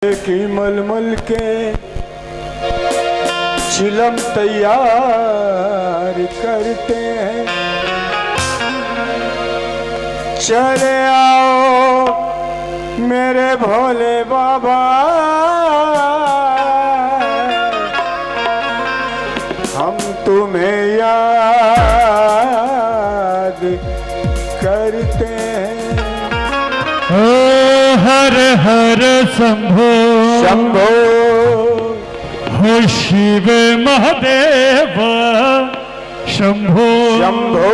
की मलमल के चिलम तैयार करते हैं। चले आओ मेरे भोले बाबा, हम तुम्हें याद करते हैं। हर हर शंभो शंभो हो शिव महादेव शंभो शंभो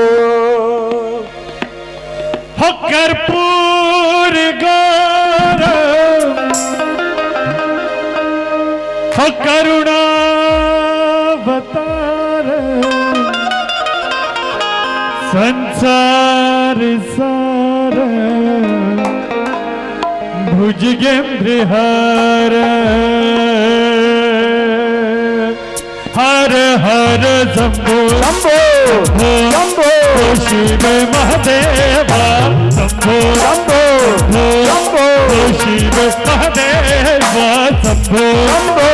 हो कर्पूर गौरव हो करुणावतार संसार सार भुजगेंद्रहार। हर हर शंभो शंभो शंभो शिव महादेव शंभो शंभो शंभो शिव महादेव शंभो शंभो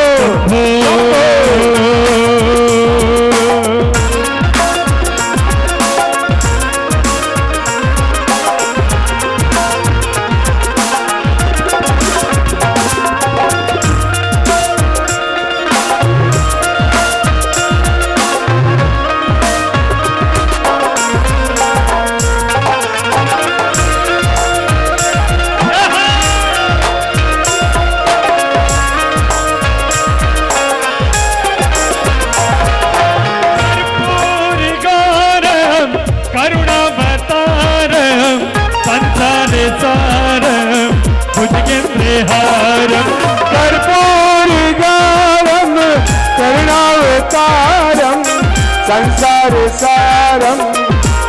कर्पूर गौरम करुणावतारम संसार सारम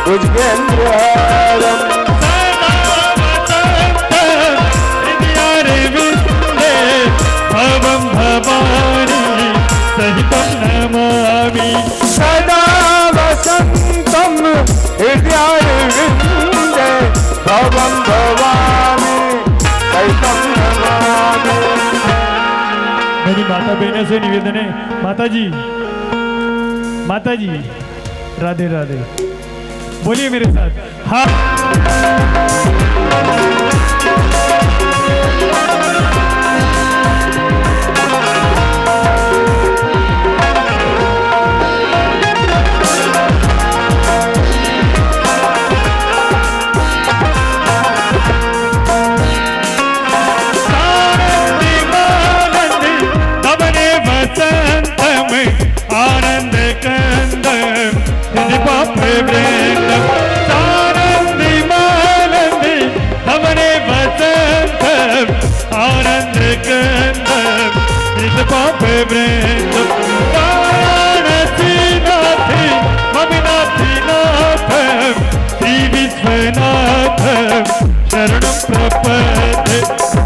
भुजगेंद्रहारम। भवं भवानी सहितं नमामि सदा वसंतम हृदयारविंदे भवं भवानी सहितं नमामि। मेरी माता बहनों से निवेदन है, माता जी राधे राधे बोलिए मेरे साथ। हाँ आनंद कंद पाप वृंदम आनंदी मानंदी हमने वसंत आनंद कंद पाप वृंदम वाराणसी नाथी ममिनाथी नाथ श्री विश्वनाथ शरणं प्रपद्ये।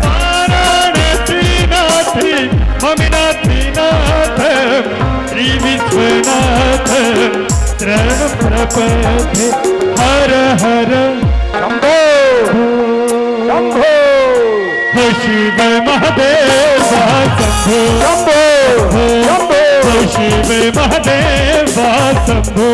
वाराणसी नाथी ममिनाथी नाथ श्री विश्वनाथ शरणं प्रपद्ये। हर हर शंभो शंभो हो शिव महादेव शंभो शंभो शंभो हो शिव महादेव शंभो।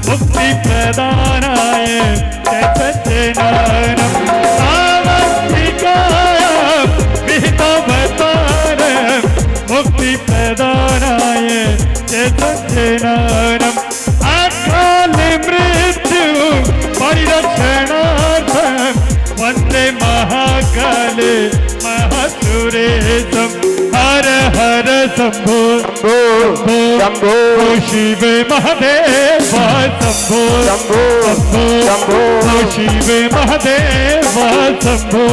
मुक्ति प्रदानाय सच्चिदानंद आवस्तिकाय विहितावतार मुक्ति प्रदानाय सच्चिदानंद अकाल मृत्यु परिरक्षणार्थं वन्दे महाकाले महासुरेशं। हर हर शंभो शंभो शिव महादेव शंभो शंभो शंभो शिव महादेव शंभो।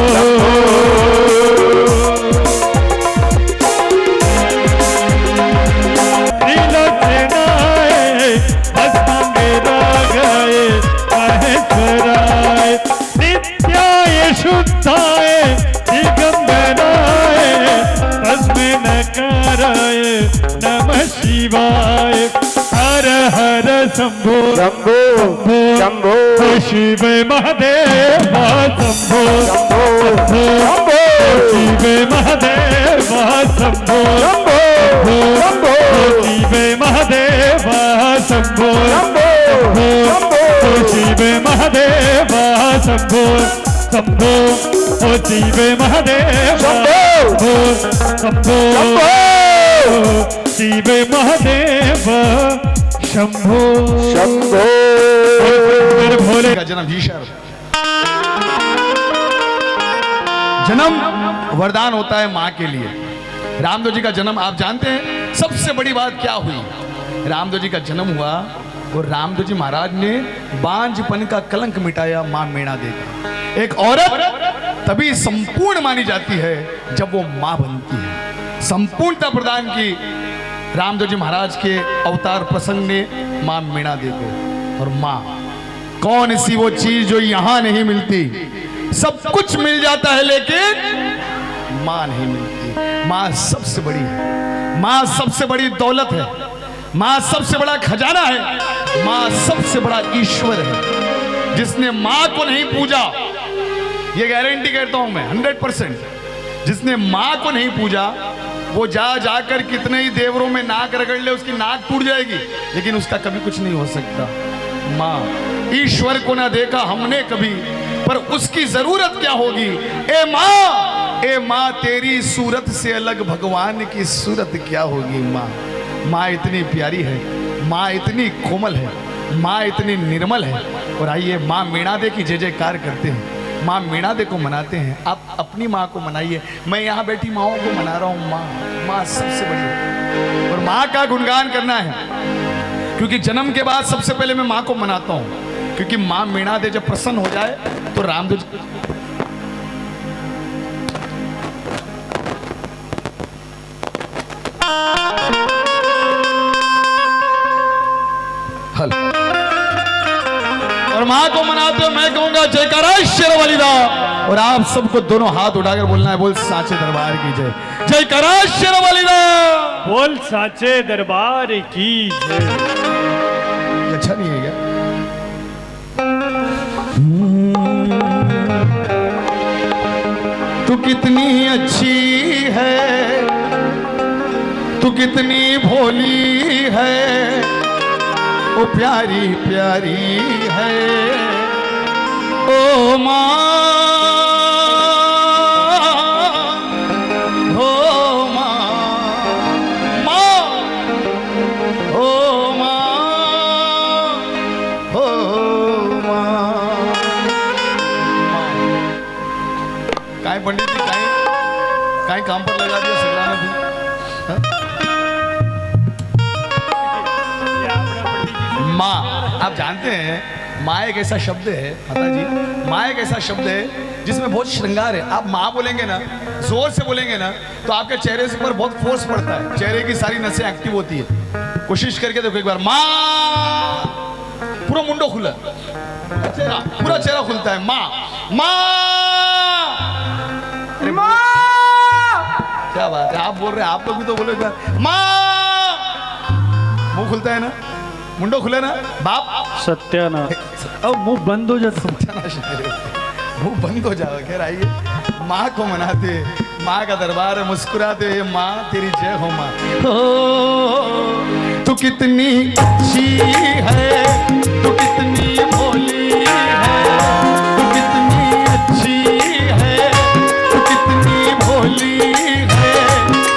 त्रिलोचनाय भस्मांगे रागाय महेश्वराय नित्याय शुद्धाय दिगंबराय शंभो शंभो शंभो शिव महादेव शंभो शंभो शिव महादेव शंभो शंभो शंभो शिव महादेव शंभो शिव महादेव शंभो शंभो शिव महादेव शंभो शंभो शिव महादेव शंभो शंभो भोले का जन्म ईश्वर जन्म वरदान होता है मां के लिए। रामदेव जी का जन्म आप जानते हैं सबसे बड़ी बात क्या हुई? रामदेव जी का जन्म हुआ और रामदेव जी महाराज ने बांझपन का कलंक मिटाया मां मीणा देकर। एक औरत तभी संपूर्ण मानी जाती है जब वो मां बनती है। संपूर्णता प्रदान की रामदेव जी महाराज के अवतार प्रसंग ने मां मीणा दे को। और मां कौन सी वो चीज जो यहां नहीं मिलती? सब कुछ मिल जाता है लेकिन मां नहीं मिलती। मां सबसे बड़ी है, मां सबसे बड़ी दौलत है, मां सबसे बड़ा खजाना है, मां सबसे बड़ा ईश्वर है। जिसने मां को नहीं पूजा, ये गारंटी कहता हूं मैं 100%, जिसने मां को नहीं पूजा वो जाकर कितने ही देवरों में नाक रगड़ ले, उसकी नाक टूट जाएगी लेकिन उसका कभी कुछ नहीं हो सकता। मां ईश्वर को ना देखा हमने कभी, पर उसकी जरूरत क्या होगी? ए मां तेरी सूरत से अलग भगवान की सूरत क्या होगी? मां इतनी प्यारी है, मां इतनी कोमल है, मां इतनी निर्मल है। और आइए मां मीणा दे की जय जयकार करते हैं, मां मीणा दे को मनाते हैं। आप अपनी मां को मनाइए, मैं यहाँ बैठी माओं को मना रहा हूँ। मां सबसे बड़ी है और मां का गुणगान करना है, क्योंकि जन्म के बाद सबसे पहले मैं मां को मनाता हूँ। क्योंकि मां मीणा दे जब प्रसन्न हो जाए तो रामदेव जी हल और मां को मनाते हो मैं कहूंगा जयकारा शेरवाली दा। और आप सबको दोनों हाथ उठाकर बोलना है, बोल साचे दरबार की जय। जयकारा शेरवाली दा, बोल साचे दरबार की जय। अच्छा नहीं है क्या? तू कितनी अच्छी है, तू कितनी भोली है, ओ प्यारी प्यारी है ओ माँ, हो माँ, माँ, हो माँ, हो माँ। काय पंडित जी काय काम पर लगा दिया सगळ्यांना भी? माँ, आप जानते हैं माँ एक ऐसा शब्द है माता जी, माँ एक ऐसा शब्द है जिसमें बहुत श्रृंगार है। आप माँ बोलेंगे ना, जोर से बोलेंगे ना, तो आपके चेहरे से पर बहुत फोर्स पड़ता है, चेहरे की सारी नसें एक्टिव होती है। कोशिश करके देखो एक बार, माँ, पूरा मुंडो खुला, चेहरा पूरा चेहरा खुलता है। माँ, माँ, माँ, क्या बात है, आप बोल रहे हैं, आप लोग भी तो बोलो एक बार, माँ। मुंह खुलता है ना, मुंडो खुले ना, बाप सत्यानाश। अब मुंह बंद हो जाता, मुंह बंद हो जाओ। खैर आइए माँ को मनाते, माँ का दरबार है, मुस्कुराते, माँ तेरी जय हो माँ। तू कितनी अच्छी है, तू कितनी भोली है, तू कितनी अच्छी है, तू कितनी भोली है,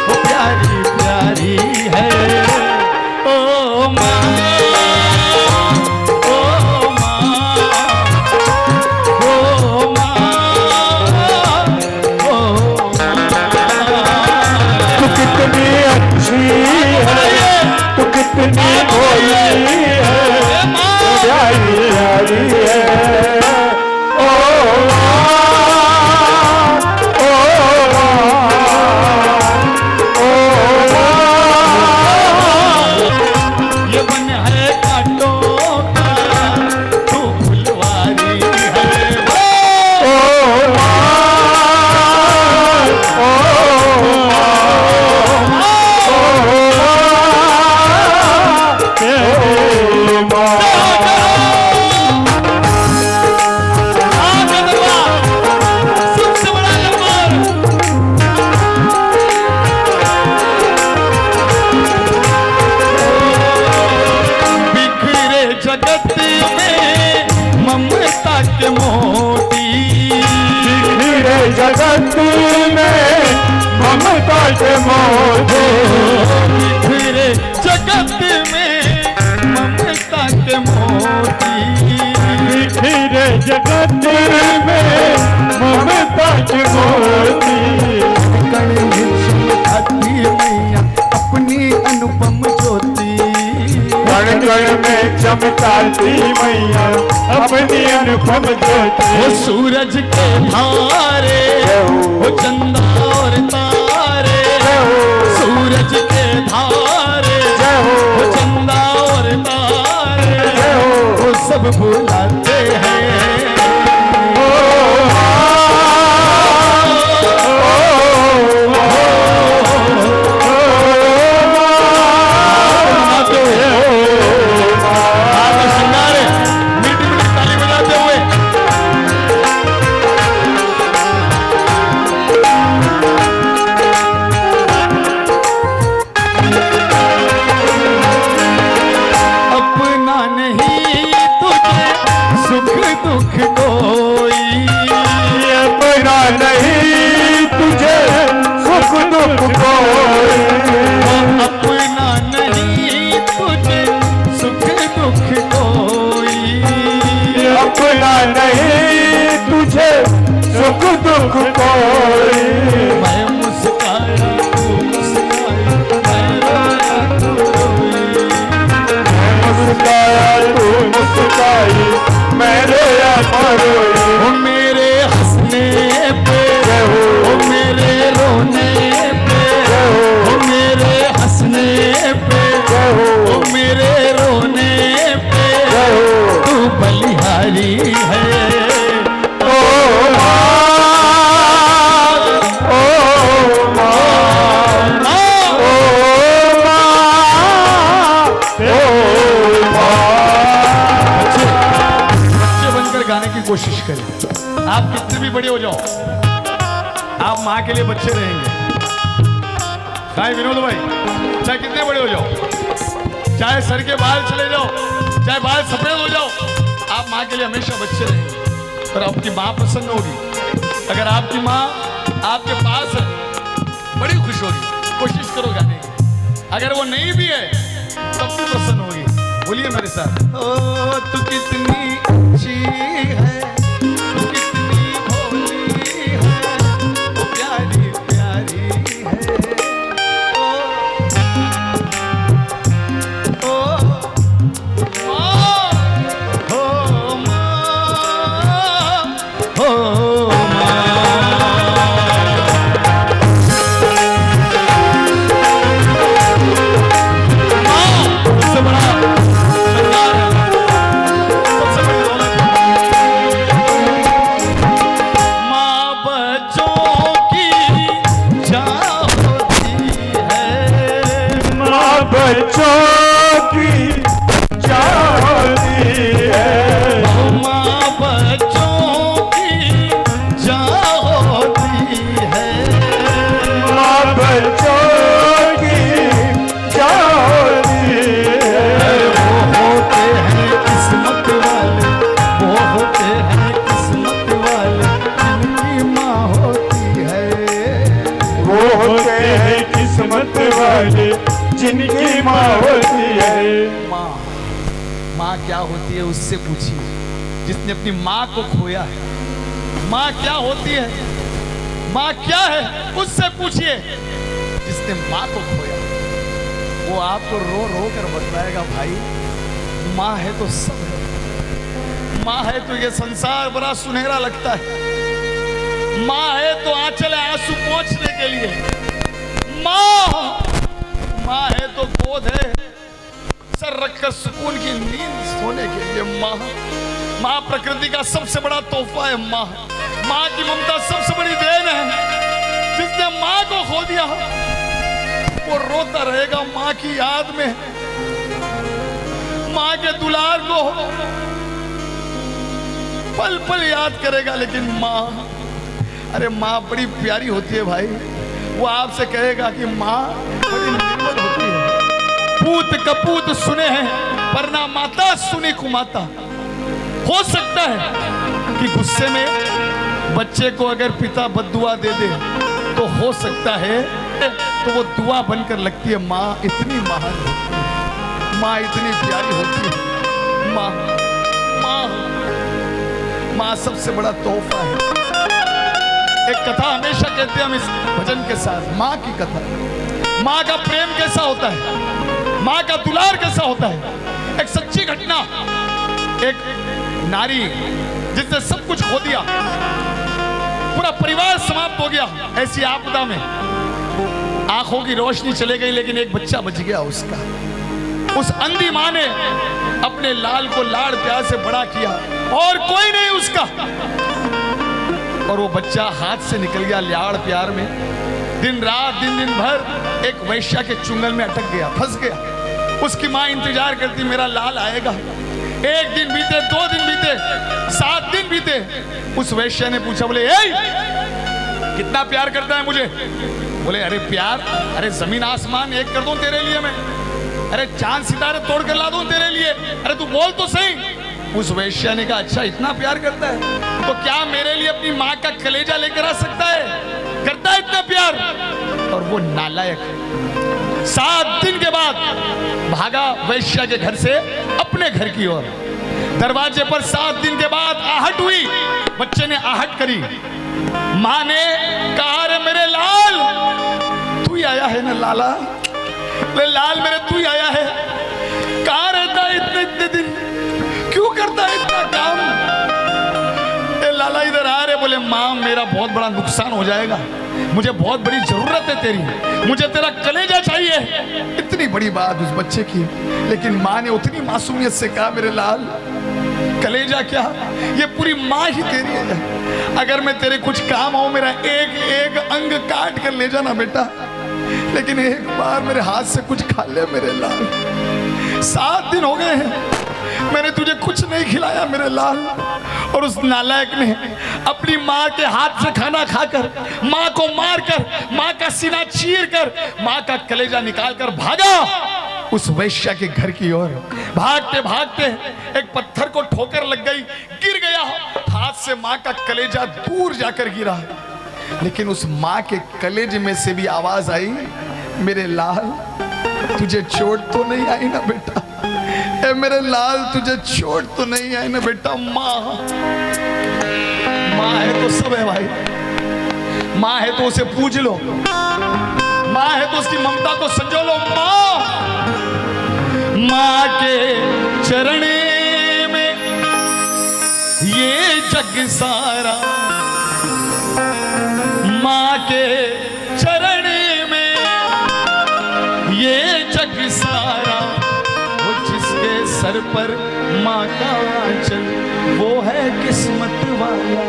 वो प्यारी प्यारी है ओ माँ, ओ माँ, ओ माँ, ओ तू कितनी अच्छी है, तू कितनी भोली है, प्यारी प्यारी ममता के मोती बिखरे जगत में ममता के मोती, बिखरे जगत में ममता के मोती। कण में चमकाती मैया अपनी अनुपम ज्योति, कण कण में चमकाती मैया अपनी अनुपम ज्योति। वो सूरज के धारे, वो चंदा और तारे, सूरज के धारे, वो चंदा और तारे, वो सब बुलाते हैं। सुख दुख कोई। मैं मुस्काया तू मुस्काई, मैं रोया तू रोई, मैं मुस्काया तू मुस्काई, मैं रोया तू रोई। वो मेरे हंसने पे, वो मेरे रोने पे, वो मेरे हंसने पे, वो मेरे रोने पे, तू बलिहारी है। कोशिश करें, आप कितने भी बड़े हो जाओ, आप माँ के लिए बच्चे रहेंगे। चाहे विनोद भाई, चाहे कितने बड़े हो जाओ, चाहे सर के बाल चले जाओ, चाहे बाल सफेद हो जाओ, आप माँ के लिए हमेशा बच्चे रहेंगे। पर आपकी माँ प्रसन्न होगी। अगर आपकी माँ आपके पास है, बड़ी खुश होगी। कोशिश करो गाने की। अगर वो नहीं भी है तब भी प्रसन्न होगी। बोलिए मेरे साथ, ओ तू कितनी अच्छी है, तू कितनी भोली है, तू प्यारी प्यारी है। ओ माँ, हो माँ, हो बच्चों की चाहती है, माँ बच्चों की चाहती है, माँ बच्चों की चाहती है। वो होते हैं किस्मत वाले, वो होते हैं किस्मत वाले, जिनकी माँ होती है। वो होते हैं किस्मत वाले जिनकी माँ होती है। माँ, माँ क्या होती है उससे पूछिए, जिसने अपनी माँ को खोया है। माँ क्या होती है, माँ क्या है उससे पूछिए, जिसने माँ को खोया। वो आपको रो रो कर बतलाएगा, भाई माँ है तो सब है। माँ है तो ये संसार बड़ा सुनहरा लगता है। माँ है तो आंचल आंसू पहुंचने के लिए। माँ, माँ है तो गोद है सर रखकर सुकून की नींद सोने के लिए। माँ, माँ प्रकृति का सबसे बड़ा तोहफा है। माँ, माँ की ममता सबसे बड़ी देन है। जिसने माँ को खो दिया वो रोता रहेगा माँ की याद में, माँ के दुलार को पल पल याद करेगा। लेकिन माँ, अरे माँ बड़ी प्यारी होती है भाई। वो आपसे कहेगा कि माँ बड़ी निर्मल होती है। पूत कपूत सुने हैं पर ना माता सुनी कुमाता। हो सकता है कि गुस्से में बच्चे को अगर पिता बद्दुआ दे दे तो हो सकता है तो वो दुआ बनकर लगती है। माँ इतनी महान होती है, माँ इतनी प्यारी होती है। माँ माँ माँ सबसे बड़ा तोहफा है। एक कथा हमेशा कहते हैं हम इस भजन के साथ, माँ की कथा। माँ का प्रेम कैसा होता है, माँ का दुलार कैसा होता है। एक सच्ची घटना, एक नारी जिसने सब कुछ खो दिया, पूरा परिवार समाप्त हो गया ऐसी आपदा में, आंखों की रोशनी चले गई लेकिन एक बच्चा बच गया उसका। उस अंधी माँ ने अपने लाल को लाड़ प्यार से बड़ा किया और कोई नहीं उसका, और वो बच्चा हाथ से निकल गया लाड़ प्यार में। दिन रात दिन भर एक वैश्या के चुंगल में अटक गया, फंस गया। उसकी माँ इंतजार करती मेरा लाल आएगा। एक दिन बीते, 2 दिन बीते, 7 दिन बीते। उस वैश्या ने पूछा, बोले ए कितना प्यार करता है मुझे? बोले अरे प्यार, अरे जमीन आसमान एक कर दूं तेरे लिए मैं, अरे चांद सितारे तोड़ कर ला दूं तेरे लिए, अरे तू बोल तो सही। उस वैश्या ने कहा अच्छा इतना प्यार करता है तो क्या मेरे लिए अपनी माँ का कलेजा लेकर आ सकता है? करता है इतना प्यार? और वो नालायक 7 दिन के बाद भागा वैश्या के घर से अपने घर की ओर। दरवाजे पर 7 दिन के बाद आहट हुई, बच्चे ने आहट करी। माँ ने कहा रे मेरे लाल, तू ही आया है ना लाला? ले लाल मेरे तू ही आया है। कहाँ रहता है इतने दिन, क्यों करता है इतना काम? ए लाला इधर आ रे। बोले माँ मेरा बहुत बड़ा नुकसान हो जाएगा, मुझे बहुत बड़ी जरूरत है तेरी, मुझे तेरा कलेजा चाहिए। इतनी बड़ी बात उस बच्चे की, लेकिन माँ ने उतनी मासूमियत से कहा मेरे लाल कलेजा क्या, ये पूरी माँ ही तेरी है। अगर मैं तेरे कुछ काम आऊं, मेरा एक एक अंग काट कर ले जाना बेटा, लेकिन एक बार मेरे हाथ से कुछ खा ले मेरे लाल। 7 दिन हो गए हैं मैंने तुझे कुछ नहीं खिलाया मेरे लाल। और उस नालायक ने अपनी माँ के हाथ से खाना खाकर, माँ को मारकर, माँ का सीना चीरकर, माँ का कलेजा निकालकर भागा उस वैश्या के घर की ओर। भागते भागते एक पत्थर को ठोकर लग गई, गिर गया, हाथ से माँ का कलेजा दूर जाकर गिरा। लेकिन उस माँ के कलेजे में से भी आवाज आई, मेरे लाल तुझे चोट तो नहीं आई ना बेटा? ए मेरे लाल तुझे चोट तो नहीं आई ना बेटा? माँ है तो सब है भाई, माँ है तो उसे पूज लो, माँ है तो उसकी ममता को संजो लो। माँ के चरण में ये जग सारा, माँ के चरण में ये जग सारा, वो जिसके सर पर माँ का आंचल वो है किस्मत वाला।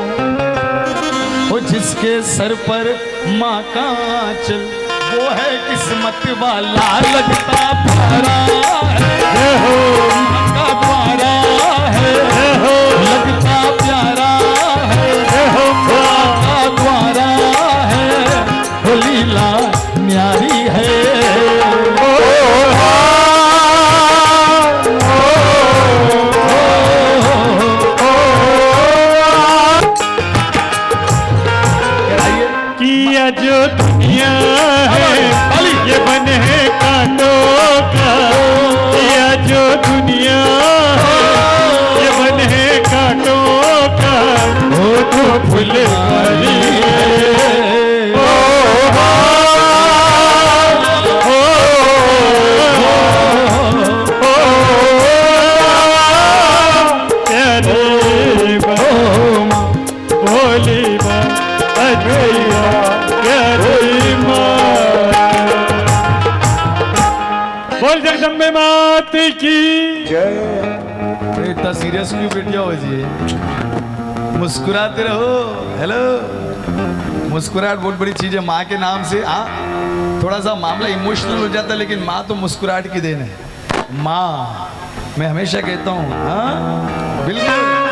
वो जिसके सर पर माँ का आंचल वो है किस्मत वाला। लगता प्यारा है माँ का द्वारा है, लगता प्यारा है माँ का द्वारा है, वो लीला न्यारी है। किया जो दुनिया है ये बन है कांटों का, किया जो दुनिया है ये बन है कांटों का, वो तो फुलवारी है। बोल जगदम्बे मात की जय। इतना सीरियस क्यों बैठ जाओ जी, मुस्कुराते रहो। हेलो, मुस्कुराहट बहुत बड़ी चीज है माँ के नाम से। हाँ थोड़ा सा मामला इमोशनल हो जाता है, लेकिन माँ तो मुस्कुराहट की देन है। माँ मैं हमेशा कहता हूँ, हाँ बिल्कुल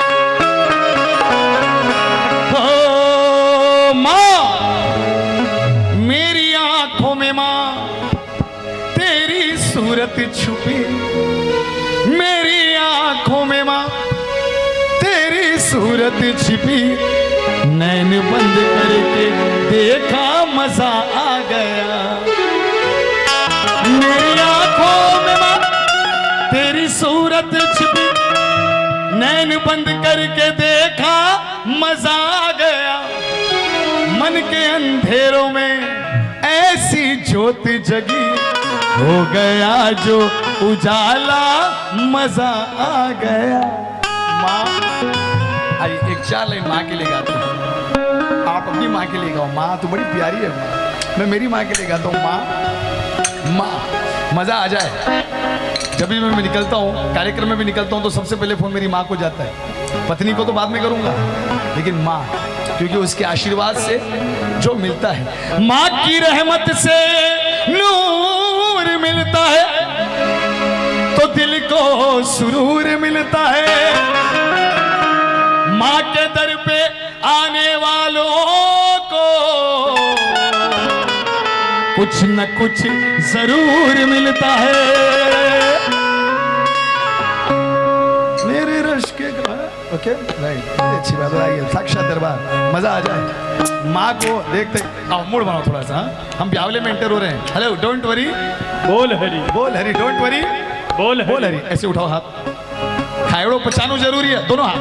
माँ, मेरी आंखों में माँ तेरी सूरत छुपी, मेरी आंखों में माँ तेरी सूरत छिपी, नैन बंद करके देखा मजा आ गया। मेरी आंखों में मां तेरी सूरत छिपी, नैन बंद करके देखा मजा आ गया। मन के अंधेरों में ऐसी ज्योति जगी, हो गया जो उजाला मजा आ गया। माँ, अरे एक 4 लाइन माँ के लिए गाता हूँ, आप अपनी माँ के लिए गाओ। माँ तो बड़ी प्यारी है माँ, मैं मेरी माँ के लिए गाता हूँ। माँ माँ मजा आ जाए। जब भी मैं निकलता हूँ, कार्यक्रम में भी निकलता हूँ, तो सबसे पहले फोन मेरी माँ को जाता है। पत्नी को तो बाद में करूंगा, लेकिन माँ, क्योंकि उसके आशीर्वाद से जो मिलता है, माँ की रहमत से नूर मिलता है तो दिल को सुरूर मिलता है। माँ के दर पे आने वालों को कुछ न कुछ जरूर मिलता है। मेरे रश के ओके राइट, अच्छी बात है। साक्षात दरबार, मजा आ जाए। माँ को देखते मूड बनाओ थोड़ा सा। हम ब्यावले में एंटर हो रहे हैं। हेलो, डोंट वरी, बोल हरी, बोल हरी, डोंट वरी, बोल हरी। ऐसे उठाओ हाथ, खायड़ो पचानो जरूरी है, दोनों हाथ।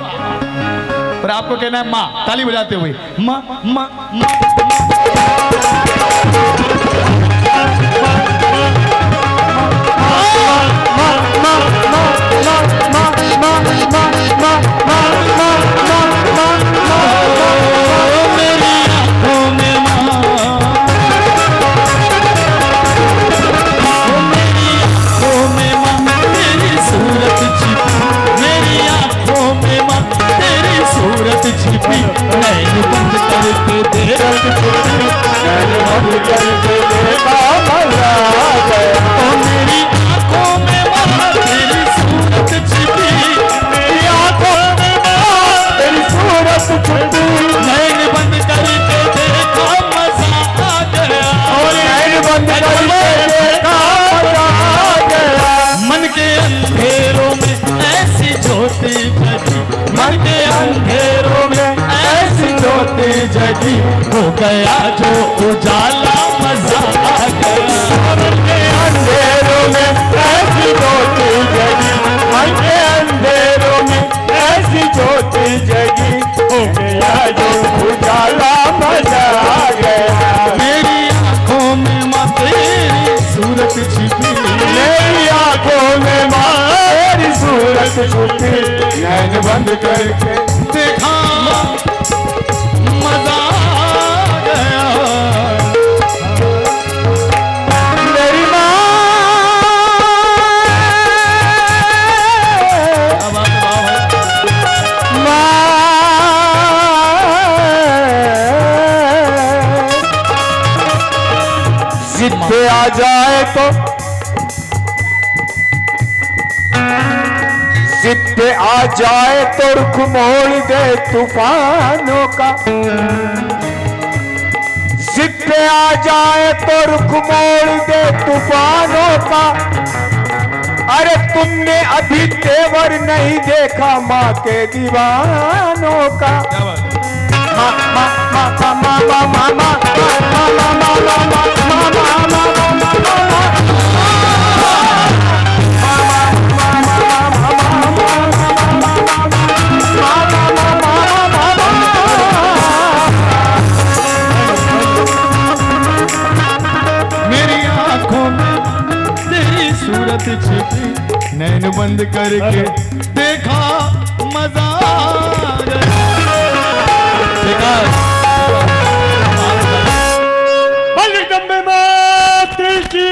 पर आपको कहना है माँ, ताली बजाते हुए माँ माँ माँ। जगी, हो गया जो उजाला मजा आ गया। अंधेरों में ऐसी ज्योति जगी, मन के अंधेरों में ऐसी ज्योति जगी, हो गया जो उजाला मजा आ गया। मेरी आंखों में माँ तेरी सूरत छिपी, मेरी आंखों में माँ तेरी सूरत छिपी, नैन बंद करके देखा मजा आ गया। मेरी माँ, जिद्दे आ जाए तो, जिद्दे आ जाए तो रुख मोड़ दे तूफानों का, जिद्दे आ जाए तो रुख मोड़ दे तूफानों का। अरे तुमने अभी तेवर नहीं देखा माँ के दीवानों का। मा मा मा मा मा मा मा मा मा मा मा छिपी, नैन बंद करके देखा मजा आ गया। जगदम्बे माता की।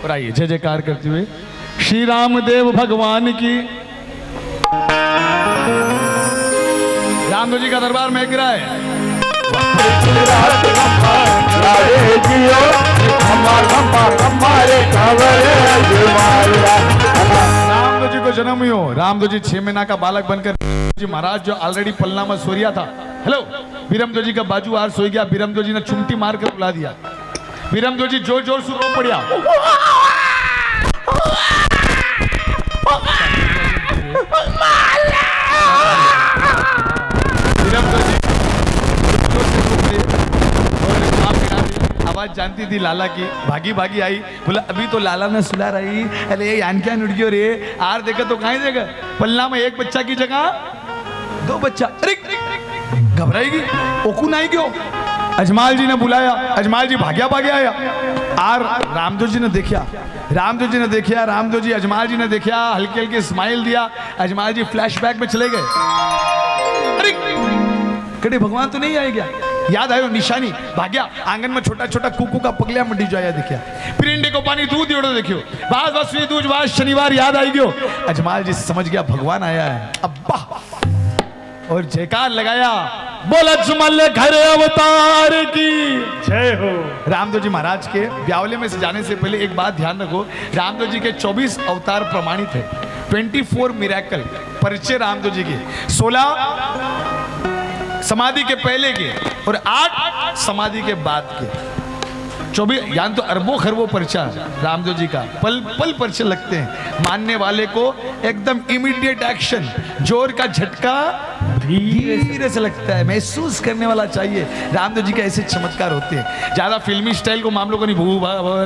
और आइए जय जयकार करते हुए श्री रामदेव भगवान की। रामदेव जी का दरबार महक रहा है। रामदेव जी को जन्म हुई हो। रामदेव जी 6 महीना का बालक बनकर जी महाराज जो ऑलरेडी पलना में सोरिया था। हेलो, बीरमदेव जी का बाजू आर सोई गया। बीरमदेव जी ने चुमटी मार कर बुला दिया। बीरमदेव जी जोर जोर से रो पड़िया। बीरमदेव जी आवाज जानती थी लाला की, भागी भागी आई, बोला अभी तो लाला ने सुला रही, अरे यान क्या नुड़गियो रे, आर देखा तो कहाँ देगा, पल्ला में एक बच्चा की जगह 2 बच्चा, अरे घबराएगी, ओकू नहीं क्यों? अजमाल जी ने बुलाया, अजमाल जी भाग्या भाग्या आया, आर रामदेव जी ने देखा, रामदेव जी ने देखा, रामदेव जी अजमाल जी ने देखा, हल्के हल्के स्माइल दिया, अजमाल जी फ्लैशबैक में चले गए। अरे कड़े भगवान तो नहीं आएगा, याद आयो निशानी, भाग्या आंगन में छोटा छोटा कुकू का पगलिया मंडी जो आया देखा, पिरिंडे को पानी दूध योड़ो देखियो, बास बस सुई दूज बास शनिवार याद आई गयो, अजमाल जी समझ गया भगवान आया है, अब्बा और जयकार लगाया, बोल अजमल घर अवतार की जय हो। रामदेव जी महाराज के ब्यावले में से जाने से पहले एक बात ध्यान रखो, रामदेव जी के 24 अवतार प्रमाणित है, 24 मिरेकल परिचय रामदेव जी के, 16 समाधि के पहले के और 8 समाधि के बाद के, 24 यानी तो अरबों खरबों पर्चा रामदेव जी का, पल पल पर्चे लगते हैं, मानने वाले को एकदम इमीडिएट एक्शन, जोर का झटका धीरे से लगता है, महसूस करने वाला चाहिए। रामदेव जी के ऐसे चमत्कार होते हैं, ज्यादा फिल्मी स्टाइल को मामलों को नहीं भू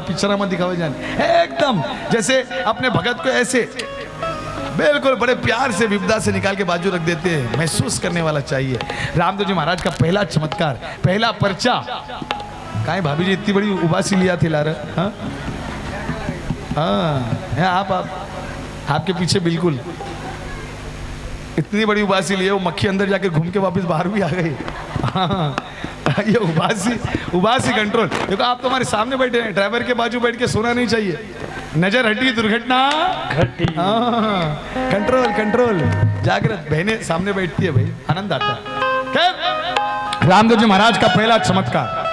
पिक्चर में दिखावे जाने, एकदम जैसे अपने भगत को ऐसे बिल्कुल बड़े प्यार से विपदा से निकाल के बाजू रख देते हैं, महसूस करने वाला चाहिए। रामदेव जी महाराज का पहला चमत्कार, पहला पर्चा, कहाँ भाभी जी इतनी बड़ी उबासी लिया थी ला रहे, हाँ हाँ आप आपके पीछे बिल्कुल इतनी बड़ी उबासी लिए, वो मक्खी अंदर जाकर घूम के वापस बाहर भी आ गई। हाँ ये उबासी कंट्रोल, देखो आप तो हमारे सामने बैठे हैं, ड्राइवर के बाजू बैठ के सोना नहीं चाहिए, नजर हटी दुर्घटना घटी, कंट्रोल कंट्रोल, जागृत बहनें सामने बैठती है भाई, आनंद आता है। खैर रामदेव जी महाराज का पहला चमत्कार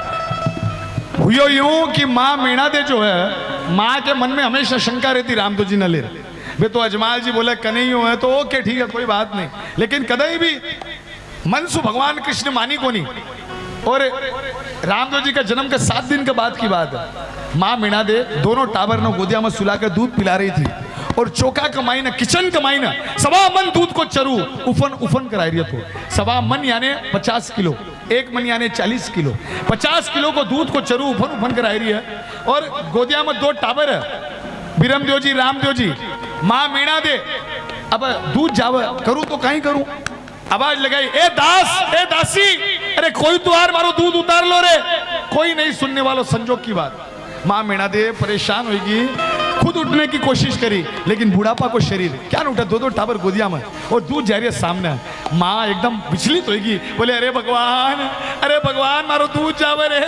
हुई यूं कि माँ मीणा दे जो है, माँ के मन में हमेशा शंका रहती, रामदेव जी न ले वे तो अजमाल जी बोले कन्हैया है तो ओके ठीक है कोई बात नहीं, लेकिन कदई भी मनसु भगवान कृष्ण मानी को नहीं। और रामदेव जी का जन्म के 7 दिन के बाद की बात है, माँ मीणा दे दोनों टाबर ने गोदिया में सुलाकर दूध पिला रही थी, और चौका कमाई ना किचन कमाई ना 1.25 मन दूध को चरू उफन करा रही थी, 1.25 मन यानी 50 किलो, 1 मन यानी 40 किलो, 50 किलो को दूध को चरू उफन करा रही है, और गोदिया में 2 टाबर है, बिरमदेव जी रामदेव जी, माँ मीणा दे अब दूध जाव करूं तो कहीं करूं, आवाज लगाई ए दास ए दासी, अरे कोई तो यार मारो दूध उतार लो रे, कोई नहीं सुनने वालों, संजोग की बात। माँ मीणा दे परेशान होगी, खुद उठने की कोशिश करी, लेकिन बुढ़ापा को शरीर क्या न उठा, 2 टाबर गोदिया में और दूध जा रही है सामने, माँ एकदम विचलित होगी, बोले अरे भगवान मारो दूध जावे रे,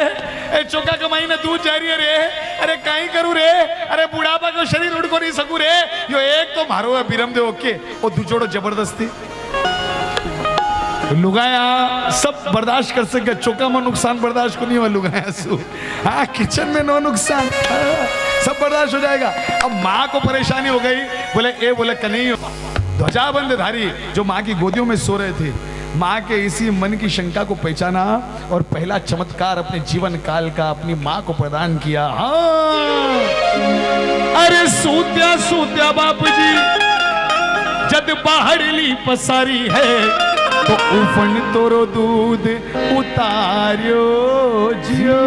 ए चौका कमाई ना दूध जा रही है रे, अरे कहीं करूं रे, अरे बुढ़ापा को शरीर उठ को नहीं सकूं रे, यो एक तो मारो है बिरमदेव ओके, और दूजोड़ो जबरदस्ती लुगाया सब बर्दाश्त कर सके, चौका में नुकसान बर्दाश्त को नहीं हुआ, लुगाया सु हाँ किचन में नो नुकसान, सब बर्दाश्त हो जाएगा। अब माँ को परेशानी हो गई, बोले कन्हैया ध्वजाबंधधारी जो माँ की गोदियों में सो रहे थे, माँ के इसी मन की शंका को पहचाना और पहला चमत्कार अपने जीवन काल का अपनी माँ को प्रदान किया। हाँ अरे सूत्या बाप जी जद बाहर ली पसारी है, तो उफन तोरो दूध उतारियो जियो।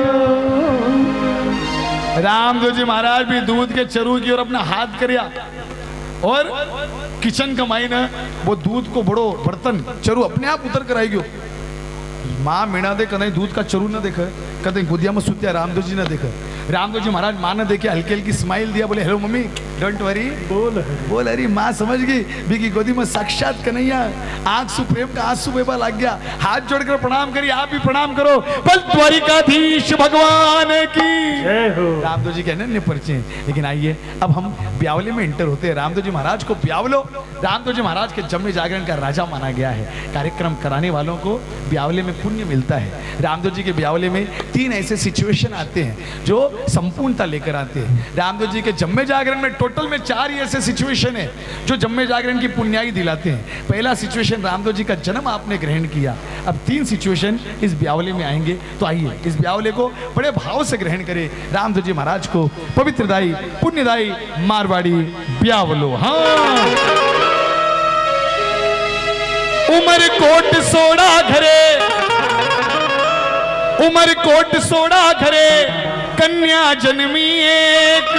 रामदेव जी महाराज भी दूध के चरू की और अपना हाथ करिया, और किचन कमाई ने वो दूध को बड़ो बर्तन चरू अपने आप उतर कर आएगी। माँ मीणा दे कहीं दूध का चरू न देखे, कहीं गोदिया में सुत्या रामदेव जी ने देखे, रामदेव जी महाराज माँ ने देखे हल्की हल्की स्माइल दिया, बोले हेलो मम्मी डोंट वरी, बोल अरे माँ समझ गई बीकी गोदी में साक्षात कन्हैया, आंख सु प्रेम का आंसू बेबा लग गया, हाथ जोड़कर प्रणाम करिए, आप भी प्रणाम करो, बल द्वारिकाधीश भगवान की जय हो। रामदेव जी के अनन्य परिचय। लेकिन आइए अब हम ब्यावले में इंटर होते हैं। रामदेव जी महाराज को ब्यावलो रामदेव जी महाराज के जम्मे जागरण का राजा माना गया है। कार्यक्रम कराने वालों को ब्यावले में पुण्य मिलता है। रामदेव जी के ब्यावले में 3 ऐसे सिचुएशन आते हैं जो संपूर्णता लेकर आते हैं। रामदेव जी के जम्मे जागरण में टोटल में 4 ही ऐसे सिचुएशन है जो जम्मे जागरण की पुण्याई दिलाते हैं। पहला सिचुएशन रामदेव जी का जन्म आपने ग्रहण किया। अब 3 सिचुएशन इस ब्यावले में आएंगे, तो आइए इस ब्यावले को बड़े भाव से ग्रहण करें। रामदेव जी महाराज को पवित्रदायी पुण्यदायी मारवाड़ी ब्यावलो। हाँ उमर कोट सोड़ा घरे, उमर कोट सोड़ा घरे, जन्मी एक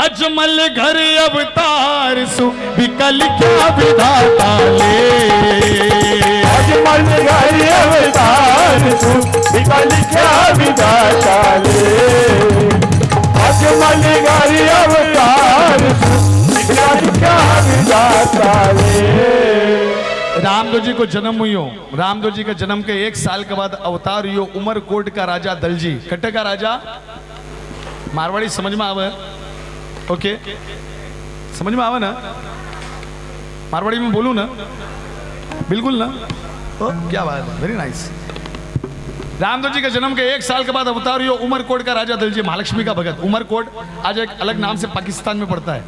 अजमल घर अवतार सु विकल क्या विधाता ले। अजमल घर अवतार सु विकल क्या विधाता ले। अजमल घर अवतार सु विकल क्या विधाता ले। रामदेव जी को जन्म हुई हो, रामदेव जी के जन्म के 1 साल के बाद अवतार हुई हो उमरकोट का राजा दलजी। कट्टे का राजा, मारवाड़ी समझ में आवे? ओके, समझ में आवे ना? मारवाड़ी में बोलूं ना? बिल्कुल ना? ओ, क्या बात है, वेरी नाइस। रामदेव जी के जन्म के 1 साल के बाद अवतार हुई हो उमरकोट का राजा दलजी, महालक्ष्मी का भगत। उमरकोट आज एक अलग नाम से पाकिस्तान में पड़ता है।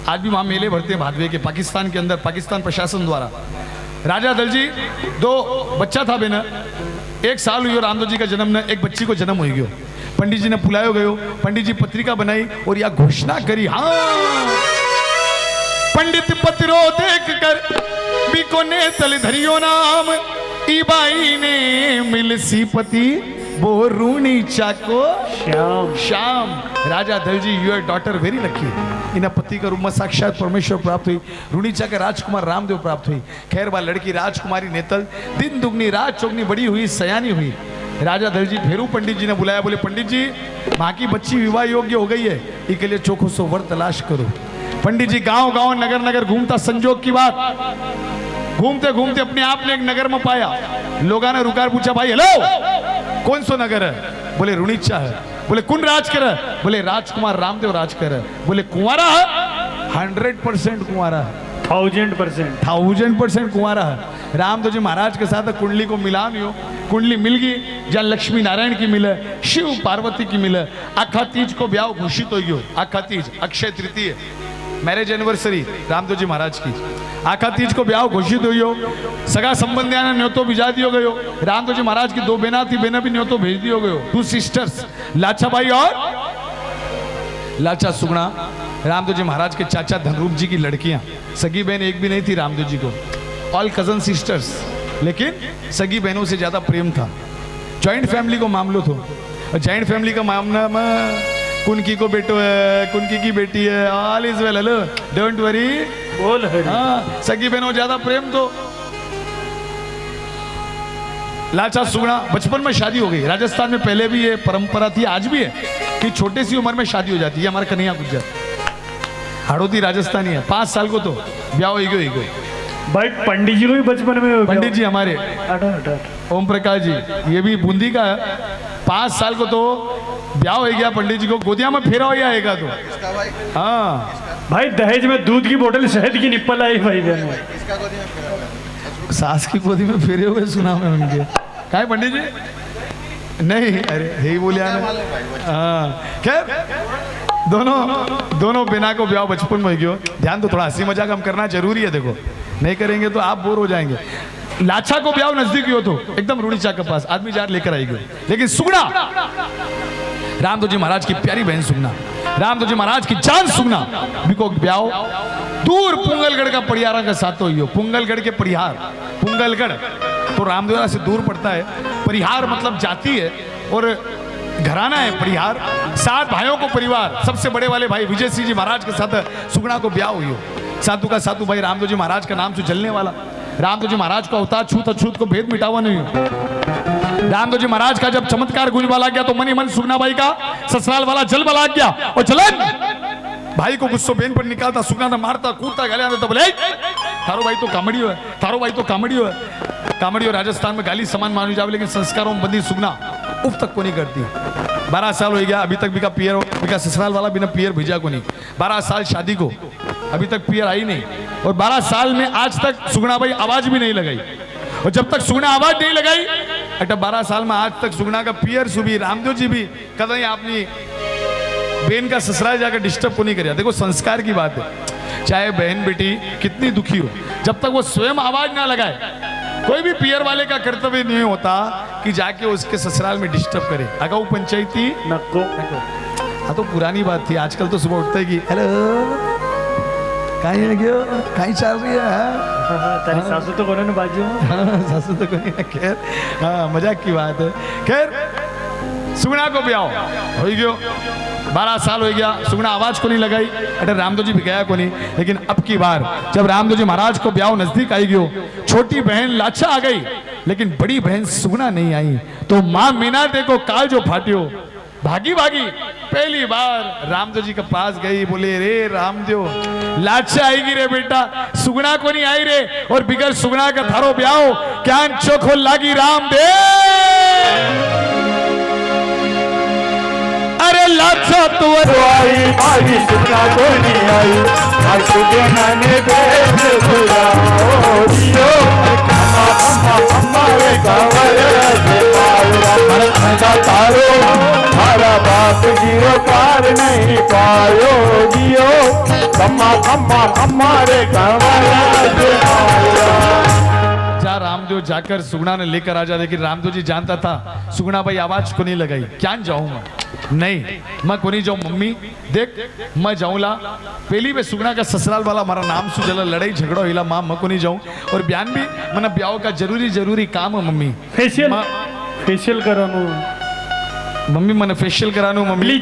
आज भी वहां मेले भरते हैं भादवे के, पाकिस्तान के अंदर, पाकिस्तान प्रशासन द्वारा। राजा दलजी 2 बच्चा था बेना, 1 साल हुई रामदेव जी का जन्म ने, एक बच्ची को जन्म हो गयो। पंडित जी ने पुलायो गयो, पंडित जी पत्रिका बनाई और यह घोषणा करी, हाँ पंडित पत्रो देख कर बिको ने तल धरियो नाम, ईबाई ने मिल सी पति वो रूणी चाको श्याम। श्याम। राजा दलजी योर डॉटर वेरी लकी, इन्हें पति का रूप में साक्षात परमेश्वर प्राप्त हुई। रूणीचा के राजकुमार रामदेव प्राप्त हुई। खैर बा लड़की राजकुमारी नेतल दिन दुगनी रात चौगनी बड़ी हुई, सयानी हुई। राजा दलजी फेरू पंडित जी ने बुलाया, बोले पंडित जी माँ की बच्ची विवाह योग्य हो गई है, इसके लिए चोखो सो वर तलाश करो। पंडित जी गांव गांव नगर नगर घूमता, संजोग की बात घूमते घूमते अपने आप ने एक नगर में पाया। लोगों ने रुकार पूछा, भाई हेलो कौन सो नगर है? बोले रुणीचा है। बोले कौन राज कर? बोले राजकुमार रामदेव राज कर। बोले कुंवारा है? 100% कुंवारा है, 1000% कुंवारा है। रामदेव जी महाराज के साथ कुंडली को मिलान हो, कुंडली मिल गई, जहाँ लक्ष्मी नारायण की मिले, शिव पार्वती की मिले। आखा तीज को ब्याह घोषित हो गयो। आखा तीज अक्षय तृतीय मैरिज एनिवर्सरी रामदेव जी महाराज की। आखा तीज को ब्याह घोषित हुई हो, सगा संबंधिया ने न्योतो भिजा दियो गयो। रामदेव जी महाराज की 2 बहना थी, बहना भी न्योतो भेज दियो गयो। 2 सिस्टर्स, लाचा बाई और लाचा सुगना, रामदेव जी महाराज के चाचा धनरूप जी की लड़कियां। सगी बहन एक भी नहीं थी रामदेव जी को, ऑल कजन सिस्टर्स, लेकिन सगी बहनों से ज्यादा प्रेम था। जॉइंट फैमिली को मामलो थो, और जॉइंट फैमिली का मामला में कुनकी को बेटो है, कुनकी की बेटी है, all is well, hello don't worry, बोल हरि। हाँ, सगी बहनों ज्यादा प्रेम तो। लाचा सुगना बचपन में शादी हो गई। राजस्थान में पहले भी ये परंपरा थी, आज भी है कि छोटे सी उम्र में शादी हो जाती है। हमारे कन्हैया गुज्जर हाड़ोती राजस्थानी है, 5 साल को तो ब्याह हो गई। भाई पंडित जी को भी बचपन में हो गया। पंडित जी हमारे ओम प्रकाश जी, ये भी बूंदी का है। 5 साल को तो ब्याह हो गया पंडित जी को, गोदिया में फेरा हो गया तो। हाँ भाई दहेज में दूध की बोतल शहद की निप्पल आई भाई बहन। सास की गोदी में फेरे हुए सुना मैं उनके। क्या है पंडित जी? नहीं, अरे यही बोले आना। हाँ खैर दोनों बिना को ब्याह बचपन में हो गयो। ध्यान तो थोड़ा हंसी मजाक हम करना जरूरी है, देखो नहीं करेंगे तो आप बोर हो जाएंगे। लाछा को ब्याह नजदीक हो तो एकदम रूणीचा के पास आदमी जार लेकर आएगी। लेकिन सुगना रामदेव जी महाराज की प्यारी बहन सुगना, रामदेव जी महाराज की जान सुगना बिको ब्याह दूर पुंगलगढ़ का परिहार का साथ हो। पुंगलगढ़ के परिहार, पुंगलगढ़ तो रामदेवरा से दूर पड़ता है। परिहार मतलब जाति है और घराना है परिहार। 7 भाइयों को परिवार, सबसे बड़े वाले भाई विजय सिंह जी महाराज के साथ सुगना को ब्याह हुई हो। साधु का साधु भाई रामदेव जी महाराज का नाम से जलने वाला। रामदेव जी महाराज को अवतार छूत अछूत को भेद मिटावा नहीं हो। रामदेव जी महाराज का जब चमत्कार गुंजवा लग गया तो मनी मन सुगना भाई का ससुराल वाला जलवा लग गया और जलन भाई को गुस्सो बेन पर निकालता, सुगना था मारता कूदता गाली देता, बोले थारो भाई तो कामड़ी है, थारो भाई तो कामड़ी है। कामड़ी और राजस्थान में गाली समान मानी जावे, लेकिन संस्कारों में बंदी सुगना उफ तक को नहीं करती। 12 साल हो गया, अभी तक बिका पियर बिका ससुराल वाला बिना पियर भेजा को नहीं। 12 साल शादी को अभी तक पियर आई नहीं, और 12 साल में आज तक सुगना भाई आवाज भी नहीं लगाई। और जब तक सुगना आवाज नहीं लगाई अटा 12 साल में आज तक सुगना का पियर सुबी रामदेव जी भी कदम आपने बहन का ससुराल जाकर डिस्टर्ब को नहीं करिया। देखो संस्कार की बात है, चाहे बहन बेटी कितनी दुखी हो, जब तक वो स्वयं आवाज ना लगाए, कोई भी पियर वाले का कर्तव्य नहीं होता कि जाके उसके ससुराल में डिस्टर्ब करे। अगाऊ पंचायती नको। हाँ तो पुरानी बात थी, आजकल तो सुबह उठते कि हेलो कहीं गयो, कहीं चल रही है तारी सासू तो कोने बाजू। हाँ सासू तो कोई ना। खैर हाँ मजाक की बात है। खैर सुगना को ब्याह हो गयो 12 साल हो गया, सुगना आवाज को नहीं लगाई, अरे रामदो जी भी गया को नहीं। लेकिन अब की बार जब रामदो जी महाराज को ब्याह नजदीक आई गयो, छोटी बहन लाचा आ गई, लेकिन बड़ी बहन सुगना नहीं आई, तो माँ मीना देखो काल जो फाटियो, भागी भागी पहली बार रामदेव जी के पास गई, बोले रे रामदेव लाचा आएगी रे बेटा, सुगना को नहीं आई रे, और बिगर सुगना का थारो ब्याह क्या चोखो लागी रामदेव। अरे लाचा तो आई भाई सुगना को नहीं आई, आज सुगना ने भेज दिया ओ जियो हमारे गाँव तारो हमारा बाप जीरो कार नहीं पायो जियो खम्मा खम्मा हमारे गाँव जा रामदेव जाकर सुगना ने लेकर आ जा। लेकिन रामदेव जी जानता था सुगना भाई आवाज को नहीं लगाई, क्या जाऊं नहीं मैं को नहीं जाऊं मम्मी देख मैं जाऊंला पहली में सुगना का ससुराल वाला हमारा नाम सुजला लड़ाई झगड़ा हिला माँ मैं को नहीं जाऊं, और बयान भी मैंने ब्याह का जरूरी काम है मम्मी, फेशियल करानो मम्मी मैंने फेशियल करानो, मम्मी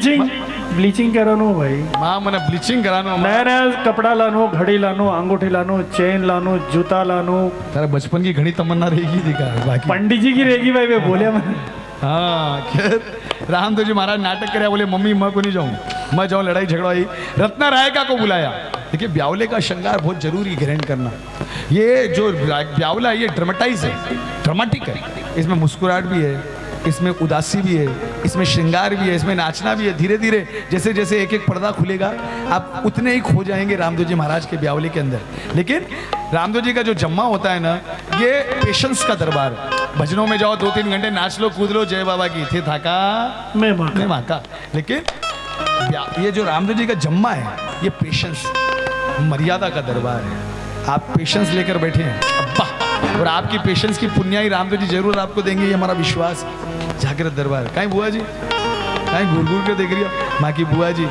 ब्लीचिंग करानो भाई, माँ मैंने ब्लीचिंग करानो, नया नया कपड़ा लानो, घड़ी लानो, अंगूठी लानो, चेन लानो, जूता लानो। तेरा बचपन की घड़ी तमन्ना रहेगी दिखा बाकी पंडित जी की रहेगी भाई, वे बोले मैं। हाँ खैर रामदेव जी महाराज नाटक करे, बोले मम्मी मैं को नहीं जाऊं, मैं जाऊं लड़ाई झगड़ा हुई। रत्ना रायका को बुलाया। देखिए ब्यावले का श्रृंगार बहुत जरूरी ग्रहण करना, ये जो ब्यावला है ये ड्रामेटाइज है, ड्रामेटिक है, इसमें मुस्कुराहट भी है, इसमें उदासी भी है, इसमें श्रृंगार भी है, इसमें नाचना भी है। धीरे धीरे जैसे जैसे एक एक पर्दा खुलेगा आप उतने ही खो जाएंगे रामदेव जी महाराज के ब्यावले के अंदर। लेकिन रामदेव जी का जो जम्मा होता है ना, ये पेशेंस का दरबार। भजनों में जाओ 2-3 घंटे नाच लो कूद लो जय बाबा की थे थाका मैं माँ का, लेकिन ये जो रामदेव जी का जम्मा है ये पेशेंस मर्यादा का दरबार है। आप पेशेंस लेकर बैठे हैं अब्बा, और आपकी पेशेंस की पुण्याई रामदेव जी जरूर आपको देंगे, ये हमारा विश्वास। जागृत दरबार कहीं बुआ जी कहीं घूर घूर के देख रही हो माँ की बुआ जी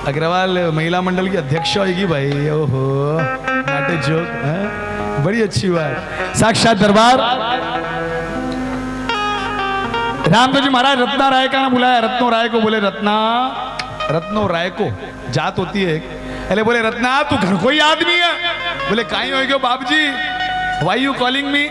अग्रवाल महिला मंडल की अध्यक्ष होगी भाई, ओहो नाटक जोक बड़ी अच्छी बात। साक्षात दरबार रामदेव जी महाराज रत्ना राय का ना बुलाया, रत्नो राय को बोले रत्नो राय को जात होती है, अरे बोले रत्ना तू घर कोई आदमी है, बोले कहीं हो गयो बाप जी, वाई यू कॉलिंग मी,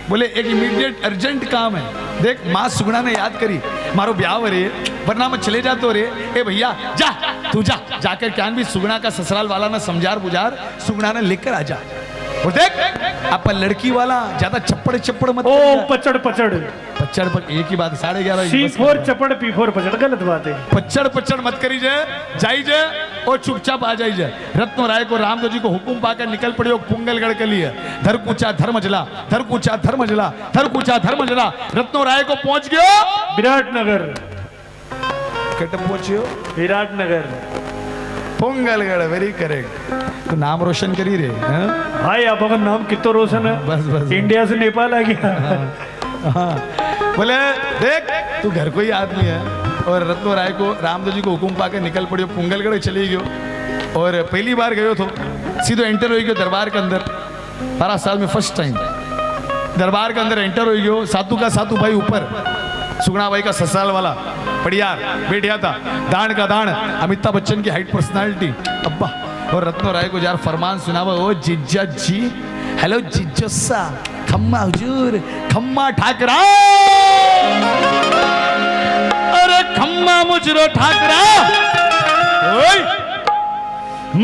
बोले एक इमीडिएट अर्जेंट काम है। देख माँ सुगना ने याद करी मारो ब्याह रे, वरना मैं चले जातो रे, ए भैया जा तू जाकर क्या भी सुगना का ससुराल वाला ना समझार बुझार सुगना ने लेकर आ जा। और देख आप लड़की वाला ज्यादा चप्पड़ मत, ओ पचड़ पर एक ही बात 11:30 C4 चपड़ P4 पचड़, गलत बात है। पचड़ मत करी जाई जाए और चुपचाप आ जाई जाए। रत्नो राय को रामदेव जी को हुकुम पाकर निकल पड़े पुंगलगढ़ के लिए। धर कूचा धर्मजला रत्नो राय को पहुंच गयो विराटनगर, पहुंचियो विराटनगर पुंगलगढ़, वेरी करेक्ट। तो नाम रोशन करी रे भाई, आप अगर नाम कितना रोशन है, बस इंडिया से नेपाल आ गया। हाँ। बोले देख तू घर कोई आदमी है, और रत्नो राय को रामदेव जी को हुकुम पाकर निकल पड़ियो, पुंगलगढ़ चली गयो, और पहली बार गयो तो सीधो एंटर हो गयो दरबार के अंदर। 12 साल में फर्स्ट टाइम दरबार के अंदर एंटर हो गयो। सातू का सातू भाई ऊपर, सुगना भाई का ससुराल वाला पड़ियार बैठा था, दान का दान, अमिताभ बच्चन की हाइट पर्सनालिटी अब्बा, और रत्नो राय को यार फरमान सुनावा, ओ जिज्जा जी, हेलो जिज्जोसा, खम्मा हुजूर, खम्मा ठाकरा, अरे खम्मा मुजरो ठाकरा, ओए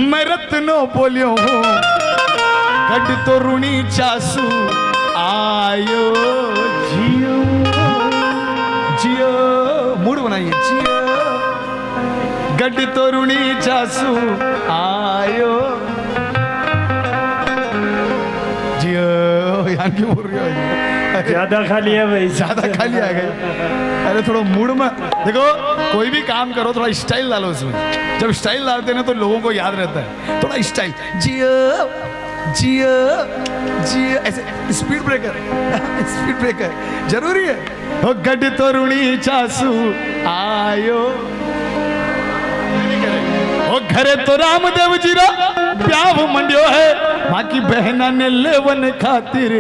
मैं रत्नो बोलियो हूँ, गड तो रुणी चासू आयो जियो जियो, मूड बनाइए जियो, गड तो रुणी चासू आयो जियो, यहाँ की बोल रही हो ज्यादा खा लिया भाई, ज्यादा खा लिया गई। अरे थोड़ा मूड में देखो, कोई भी काम करो थोड़ा स्टाइल डालो उसमें, जब स्टाइल डालते हैं ना तो लोगों को याद रहता है, थोड़ा स्टाइल जियो जियो जियो, ऐसे स्पीड ब्रेकर जरूरी है। ओ गड तो रुणी चासू आयो, ओ घरे तो रामदेव जी रा प्याव मंडियो है, माँ की बहना ने लेवन खातिर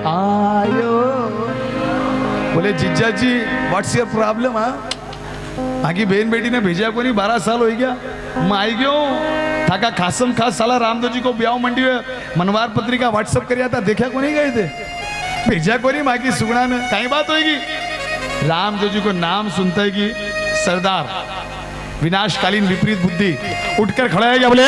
आयो। बोले जिज्जा जी व्हाट्स योर प्रॉब्लम, बाकी बहन बेटी ने भेजा को नहीं, 12 साल हो गया मैं आई गयो थाका खासम खास साला रामदेव जी को ब्याह मंडी मनवार पत्रिका व्हाट्सएप कर था, देखा को नहीं गए थे, भेजा को नहीं बाकी सुगना ने कहीं बात होगी। रामदेव जी को नाम सुनते है कि सरदार विनाशकालीन विपरीत बुद्धि उठकर खड़ा है क्या बोले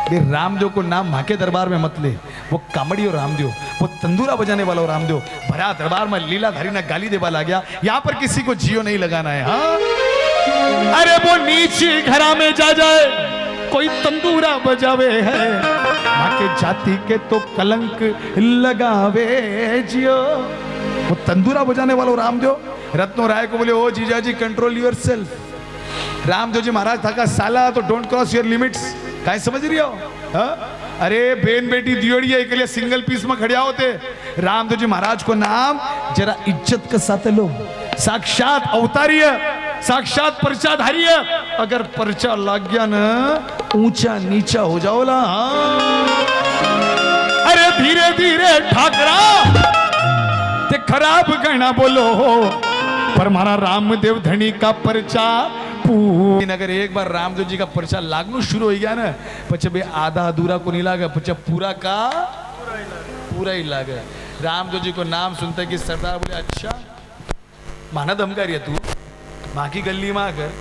ये रामदेव को नाम माँ के दरबार में मत ले, वो कामड़ी और रामदेव, वो तंदूरा बजाने वाला और रामदेव भरा दरबार में लीलाधारी ने गाली देवा लग गया, यहाँ पर किसी को जियो नहीं लगाना है। हाँ अरे वो नीचे घरा में जा जाए कोई तंदूरा बजावे है, माँ के जाति के तो कलंक लगावे जियो। वो तंदूरा बजाने वाला रामदेव रत्नो राय को बोले ओ जीजा जी control your self. Ramdev ji महाराज था का साला तो डोंट क्रॉस योर लिमिट्स, काय समझ रही हो? अरे बेन बेटी दियोड़िया के लिए सिंगल पीस में खड़िया होते। रामदेव जी महाराज को नाम जरा इज्जत के साथ लो, साक्षात अवतारी है, साक्षात पर्चाधारी है, अगर पर्चा लग गया ना ऊंचा नीचा हो जाओला। अरे धीरे धीरे ठाकरा ते खराब गणा बोलो पर मारा रामदेव धनी का पर्चा अगर एक बार रामदेव जी का पर्चा लागनो शुरू हो गया ना पचे बे आधा अधूरा को नहीं लागा, पचे पूरा का पूरा ही लागा। रामदेव जी को नाम सुनते कि सरदार बोले अच्छा माना धमकारी है तू, माँ की गली में आकर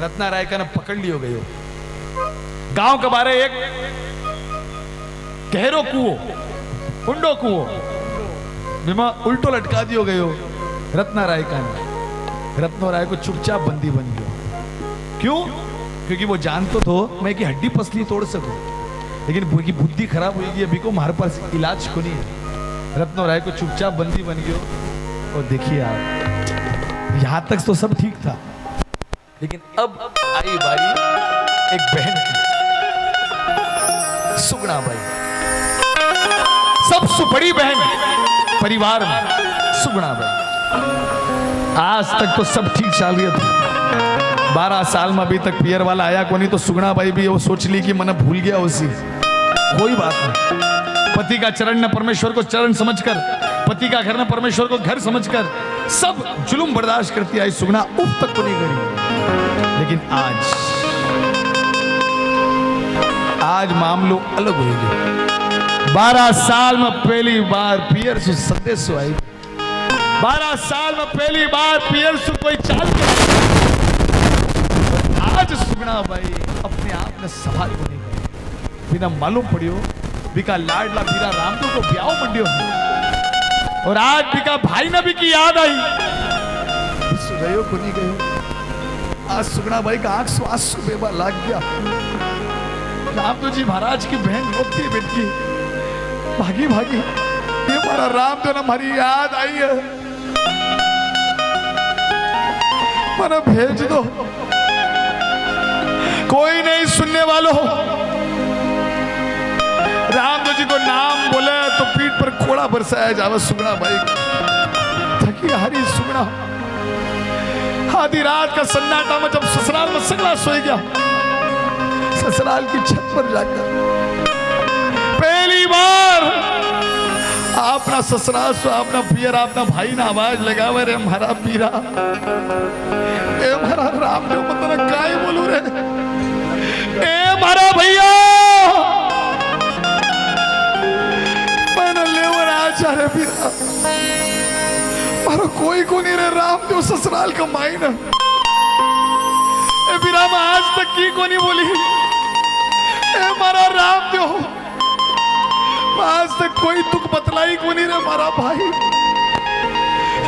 रत्ना राय का ना पकड़ लियो गयो। गांव के बारे एक गहरो कुओं कुंडो कुओं बिमा उल्टो लटका दियो गयो रत्ना राय का। रत्नो राय को चुपचाप बंदी बन गयो। क्यों? क्योंकि वो जानतो तो मैं कि हड्डी पसली तोड़ सकूं, लेकिन की बुद्धि खराब होगी, अभी को हमारे पास इलाज को नहीं है। रत्नो राय को चुपचाप बंदी बन गयो। और देखिए आप यहां तक तो सब ठीक था, लेकिन अब आई बारी एक बहन की, सुगुणा बाई, सबसे बड़ी बहन परिवार में सुगुणा बाई। आज तक तो सब ठीक चल रही था, 12 साल में अभी तक पियर वाला आया को नहीं, तो सुगुणा बाई भी वो सोच ली कि मैंने भूल गया उसी, कोई बात नहीं। पति का चरण न परमेश्वर को चरण समझकर, पति का घर न परमेश्वर को घर समझकर सब जुल्म बर्दाश्त करती आई सुगुणा, उफ तक को नहीं करी। लेकिन आज मामलो अलग हो गया। 12 साल में पहली बार पियर से संदेश आई, 12 साल में पहली बार पियर से कोई चाल के आज सुगुणा भाई अपने आप ने सवाल को नहीं किया, बिना मालूम पड़ियो बिका लाडला बीरा रामदेव को ब्याह मंडियो, और आज बिका भाई ने भी की याद आई सुगयो को नहीं गयो। आज सुगुणा भाई का आंख से आंसू बेबा लग गया। रामदेव जी महाराज की बहन रोती बेटी भागी भागी, ये हमारा रामदेव ने हमारी याद आई है, मना भेज दो, कोई नहीं सुनने वालों। रामदेव जी को नाम बोले तो पीठ पर कोड़ा बरसाया जावे सुगुणा भाई, थकी हारी सुगुणा आधी रात का सन्नाटा में जब ससुराल में सगला सो गया, ससुराल की छत पर जाकर पहली बार अपना ससुराल से अपना पियर अपना भाई ने आवाज लगावे रे हमारा पीरा, ए हमारा रामदेव मतलब काय बोलू रे, ए हमारा भैया मैंने लेवर आचा रे पीरा, मारो कोई को नहीं रे रामदेव ससुराल का माइन है, ए पीरा मैं आज तक की को नहीं बोली, ए हमारा रामदेव आज तक कोई दुख बतलाई को नहीं रे मारा भाई,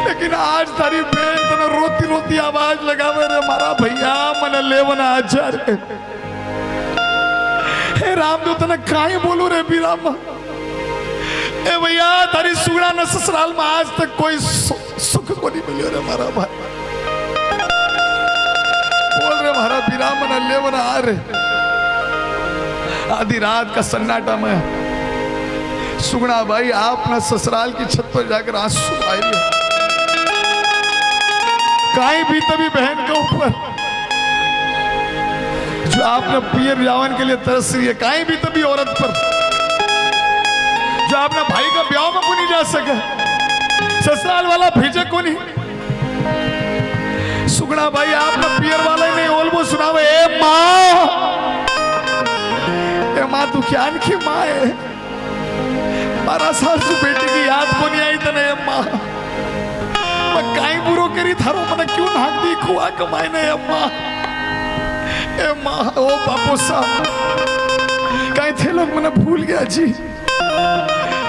लेकिन आज तारी बहन तना रोती रोती आवाज लगावे रे मारा भैया मन लेवना आजा रे, हे रामदेव तना काहे बोलू रे बीरामा, ए भैया तारी सुगुणा न ससुराल में आज तक कोई सुख को नहीं मिलियो रे मारा भाई, बोल रे मारा बीरामा न लेवना आ रे। आधी रात का सन्नाटा में सुगुणा भाई आपने ससुराल की छत पर जाकर आंसू आए, कहीं भी तभी बहन के ऊपर जो आपने पियर जावन के लिए तरस रही है, कहीं भी तभी औरत पर जो आपने भाई का ब्याह में को नहीं जा सके, ससुराल वाला भेजे को नहीं, सुगड़ा भाई आपने पियर वाले नहीं ओल्बो सुनावे ए माँ तू क्या की माँ है 12 साल से बेटी की याद को नहीं आई तने ए माँ मैं काई बुरो करी थारो मने क्यों नाक दी खुआ कमाई ने ए माँ ओ बापू साहब काई थे लोग मने भूल गया जी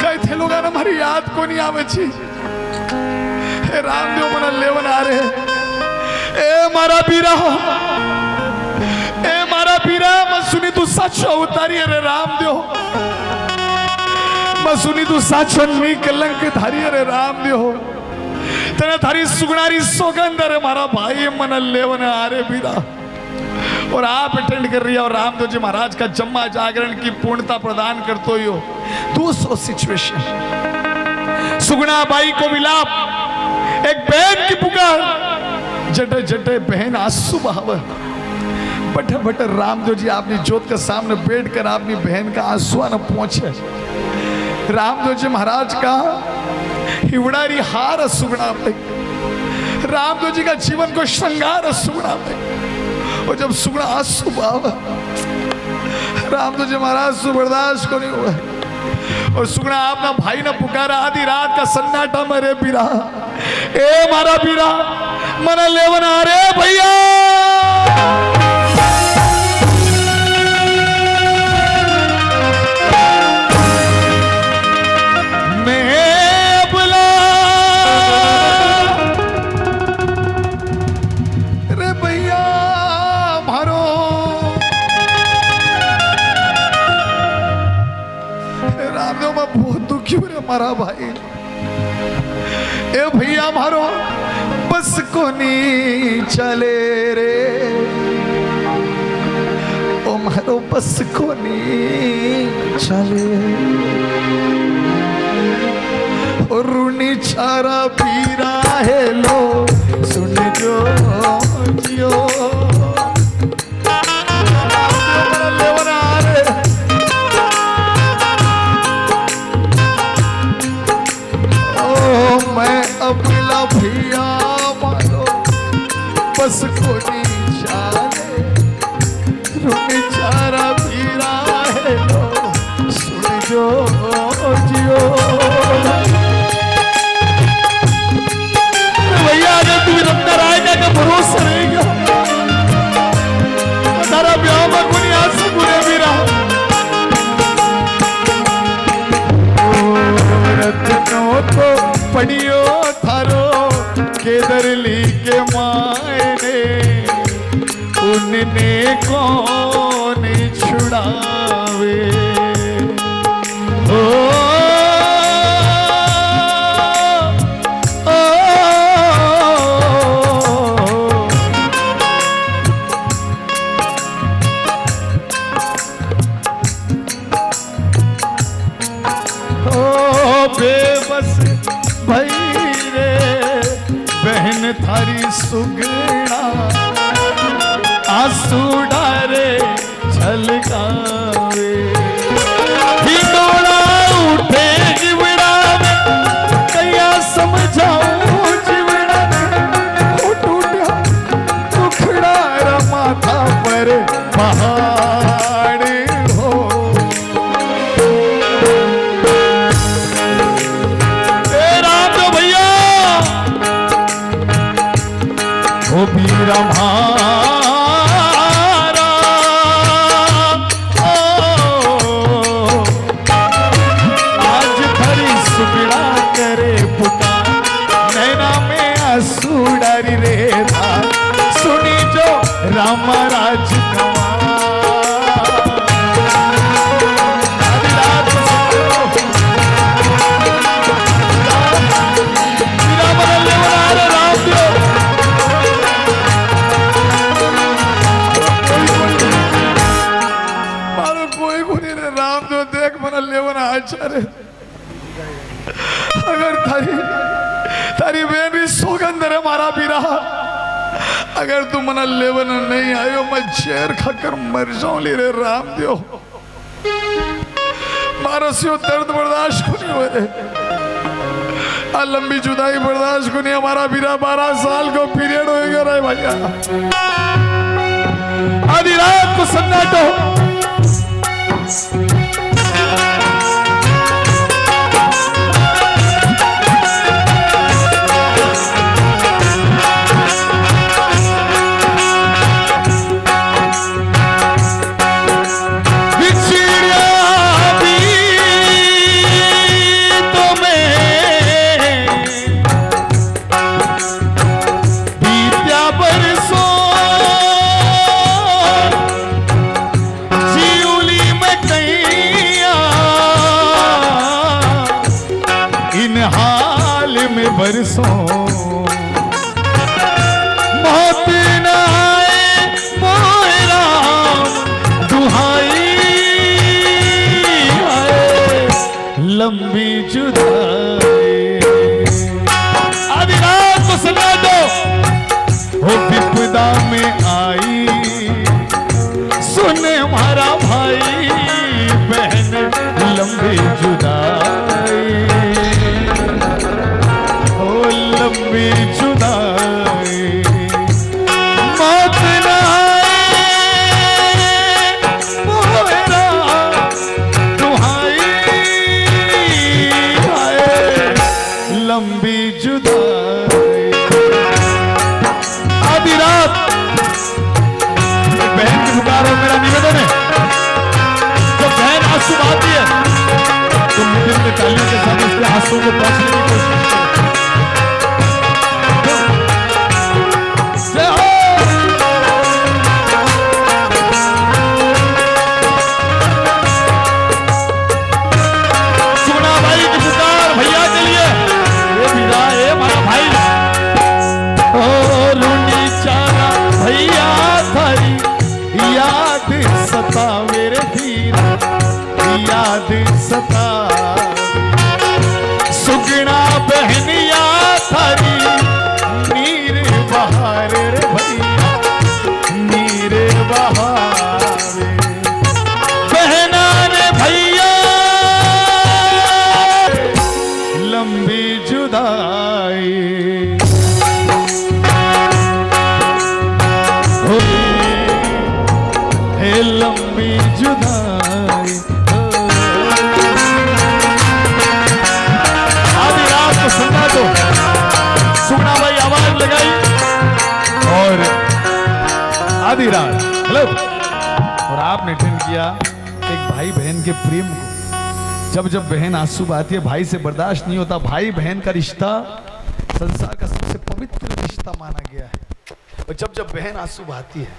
काई थे लोग आना हमारी याद को नहीं आवे जी ए रामदेव मने लेवन आ रहे ए मारा पीरा मैं सुनी तू सच उतारी अरे रामदेव मैं सुनी तू सच नहीं कलंक धारी अरे रामदेव तेरे थारी सुगनारी सौगंध अरे मारा भाई मन लेवन आ रे पीरा और आप अटेंड कर रही है और रामदेव जी महाराज का जम्मा जागरण की पूर्णता प्रदान करते हो दूसरो सिचुएशन सुगना बाई को मिलाप एक बहन की पुकार जटे जटे बहन आंसू बहाव बटे बटे रामदेव जी आपने ज्योत के सामने बैठकर अपनी बहन का आंसू न पहुंचे रामदेव जी महाराज का हिवड़ारी हार सुगना पे रामदेव जी का जीवन को श्रृंगार सुगना पे और जब सुगना आंसू बहाव रामदेव जी महाराज से बर्दाश्त को नहीं हुआ और सुगना आपना भाई ने पुकारा आधी रात का सन्नाटा मरे पीरा ए मारा पीरा मना लेवन आ रे भैया मैं बुला रे भैया मारो रामदेव मैं बहुत दुखी हूँ रे मारा भाई ए भैया मारो बस को नहीं चले रे ओ मारो बस को नहीं चले और रूनी चारा पीरा है लो सुन जो जियो अपना भैया मारो बस को नहीं चाले रूनी चारा पीरा है लो सुन जो जियो भैया अगर तू अंदर आएगा का भरोसा रहेगा तारा ब्याह में कोई आ सकूरे मेरा रत्नों तो पढ़ियो थारो केदरली के मायने उनने कौन छुड़ावे ओ बेबस भई रे बहन थारी सुगड़ा आंसू डारे छलकावे हिंडोला उठे जीवड़ा में कैया समझाऊं जीवड़ा टूटा टुकड़ा रा माथा पर पहाड़ हो वीरा मारा आज धरी सुगड़ा करे पुकार नैना में आंसू डारी रे था सुनी जो राम राज अगर थारी बेबी सौगंध रे मारा पीरा अगर तू मना लेवन नहीं आयो मैं चेर खाकर मर जाऊं ले रे रामदेव मारो सियो दर्द बर्दाश्त नहीं हो रे लंबी जुदाई बर्दाश्त को नहीं, हमारा बिना 12 साल को पीरियड होएगा रे भैया। आधी रात को सन्नाटो, बरसों मौत न आए मोरा दुहाई आए लंबी जुदाई। आधी रात को सुना दो वो विपदा में आई, सुने हमारा भाई बहन लंबी जुदाई, लंबी जुदाई मौत न आए मोरा दुहाई आए लंबी जुदाई। आधी रात बहन की पुकार है, मेरा निवेदन है जब बहन आंसू बहाती है तो मुझे में तालियों के साथ उसके आंसू को पहुंचने की कोशिश करें। मेरे धीर याद सता सुगना बहनिया थारी नीर बहार रे भैया नीर बहार बहना रे भैया लंबी जुदाई लंबी जुदाई। आधी रात को सुना दो, सुगना भाई आवाज लगाई और आधी रात हेलो और आपने अटेंड किया एक भाई बहन के प्रेम को। जब जब बहन आंसू बहाती है भाई से बर्दाश्त नहीं होता। भाई बहन का रिश्ता संसार का सबसे पवित्र रिश्ता माना गया है। और जब जब बहन आंसू बहाती है,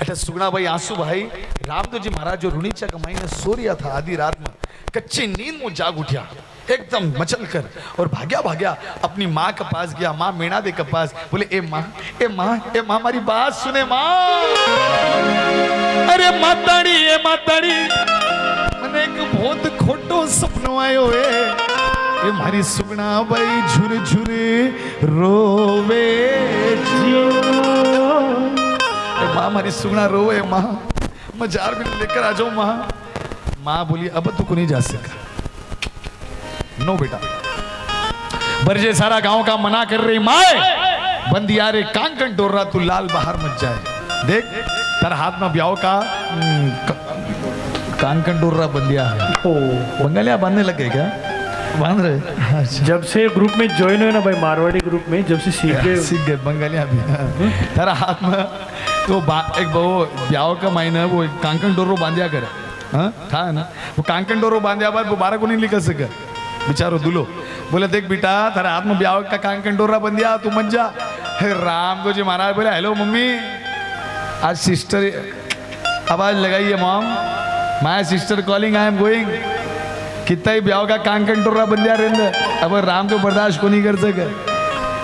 अच्छा सुगना भाई आंसू भाई रामदेव जी महाराज जो रुणीचा कमाई ने सो रिया था आधी रात में, कच्ची नींद में जाग उठा एकदम मचल कर और भाग्या भाग्या अपनी माँ के पास गया। माँ मीणा दे के पास बोले ए माँ ए माँ ए माँ हमारी बात सुने माँ। अरे माताड़ी ए माताड़ी मैंने एक बहुत खोटो सपनो आयो है। ये मारी सुगना भाई झुर झुर रोवे माँ हमारी सुगना रोवे माँ मैं जार भी लेकर आ जाऊं माँ। माँ बोली अब तू को नहीं जा सका। नो बेटा बरजे सारा गांव का मना कर रही माए बंदिया रे कांकन डोर रहा तू लाल बाहर मत जाए। देख तेरा हाथ में ब्याह का कांकन डोर रहा बंदिया है। बंगालिया बांधने लग गए क्या? बांध रहे जब से ग्रुप में ज्वाइन हुए ना भाई मारवाड़ी ग्रुप में जब से सीख गए बंगालिया भी। तेरा हाथ में तो एक वो ब्याह का महीना वो कांकन डोरो बांधिया कर था ना। वो कांकन डोरो बांधिया बाद वो 12 को नहीं निकल सका बेचारो दुलो। बोले देख बेटा तेरा हाथ में ब्याह का कांकन डोरा बंधिया तू मत जा। राम को जी महाराज बोले हेलो मम्मी आज सिस्टर आवाज लगाई है mom my sister calling I am going. कितना ही ब्याह का कांकन डोरा बंधिया रेंद्र अब राम को बर्दाश्त को नहीं कर सके।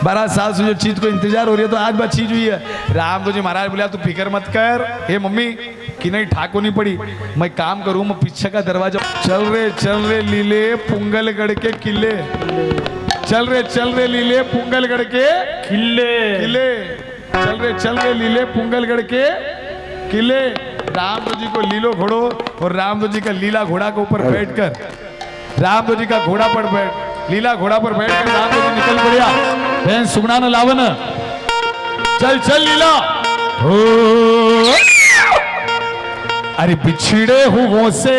12 साल से जो चीज को इंतजार हो रही है तो आज बात चीज हुई है। राम को जी महाराज बोला तू फिक्र मत कर। हे मम्मी कि नहीं ठाको नहीं पड़ी मैं काम करूं मैं पीछे का दरवाजा चल रहे लीले पुंगलगढ़ के किले चल रहे लीले पुंगलगढ़ के किले चल रहे लीले पुंगलगढ़ के किले। रामदेव जी को लीलो घोड़ो और रामदेव जी का लीला घोड़ा के ऊपर बैठकर रामदेव जी का घोड़ा पर बैठ लीला घोड़ा पर बैठ कर राम जी निकल पड़िया। बहन सुगना न लावन, चल चल लीला। हो अरे बिछड़े हुओं से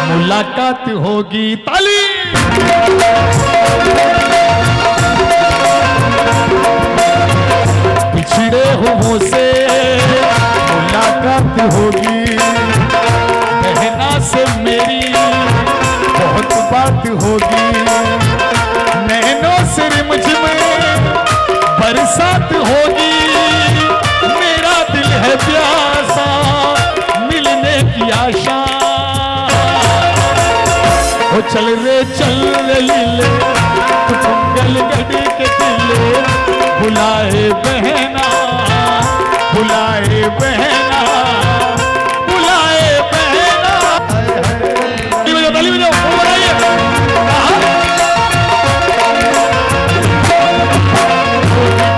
मुलाकात होगी, ताली। बिछड़े हुओं से मुलाकात होगी, बहना से मेरी बहुत बात होगी, नैनों से रिमझिम बरसात होगी, मेरा दिल है प्यासा मिलने की आशा। ओ चल रे लीले मंगल गढ़ के किले, बुलाए बहना बुलाए बहना बुलाए बहना। ताली बजाओ, वो बनाइए।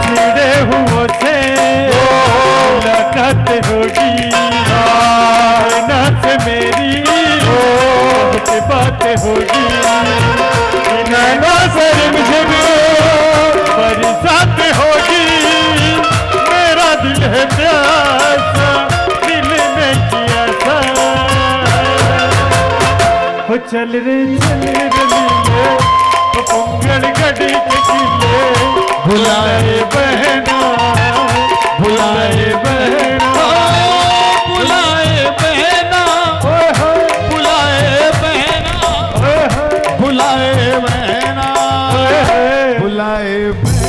चिड़े हुओं से मुलाकात होगी, ना से मेरी बहुत बात होगी, नैना से रिमझिम बरसात होगी, मेरा दिल है प्यासा मिलने की आशा। हो चल रे लीले मंगल गढ़ के किले, बुलाए बहना बुलाए बहना बुलाए बहना बुलाए बहना बुलाए बहना बुलाए बहना।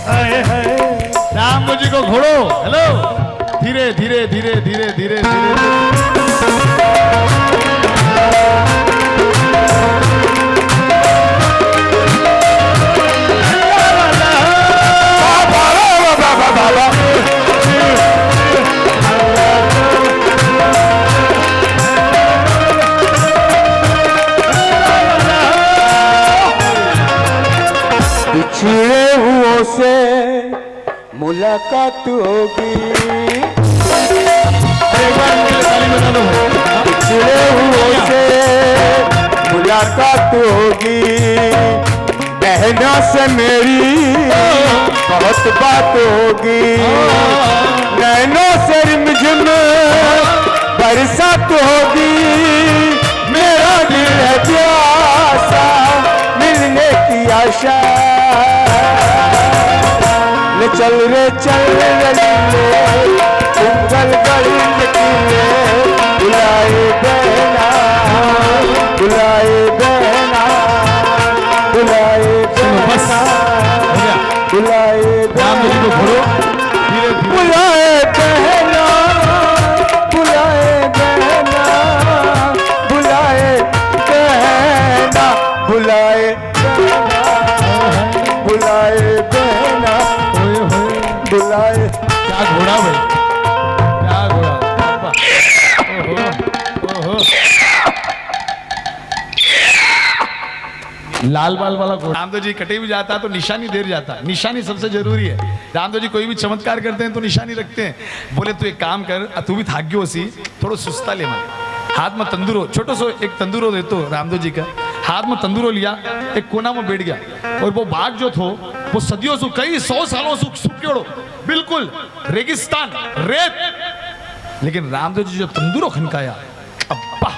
हाय हाय राम जी को घोड़ो। हेलो, धीरे धीरे धीरे धीरे धीरे धीरे। बिछड़े हुओं से मुलाकात होगी, बिछड़े हुओं से मुलाकात होगी, बहना से मेरी बहुत बात होगी, नैनों से रिमझिम बरसात होगी, मेरा दिल है प्यासा मिलने की आशा। ले चल रे लीले मंगल गढ़ के किले, बुलाए बहना बुलाए बहना बुलाए बहना बुलाए राम जी को घोड़ो, धीरे धीरे। बुलाए बहना बुलाए बहना बुलाए बहना बुलाए बुलाए बहना बुलाए। क्या घोड़ा भाई, क्या घोड़ा। ओहो ओहो, लाल बाल वाला घोड़ा। रामदेव जी कटे भी जाता है तो निशानी देर जाता है, निशानी सबसे जरूरी है। रामदेव जी कोई भी चमत्कार करते हैं तो निशानी रखते हैं। बोले तू एक काम कर, तू भी थाक गयो सी, थोड़ा सुस्ता ले मन, हाथ में तंदूरो, छोटो सो एक तंदूरो देतो रामदेव जी का, हाथ में तंदूरो लिया, एक कोना में बैठ गया, और वो बाग जो थो वो सदियों से कई 100 सालों से सूखेड़ो, बिल्कुल रेगिस्तान रेत, लेकिन रामदेव जी जो तंदूरो खनकाया, अब्बा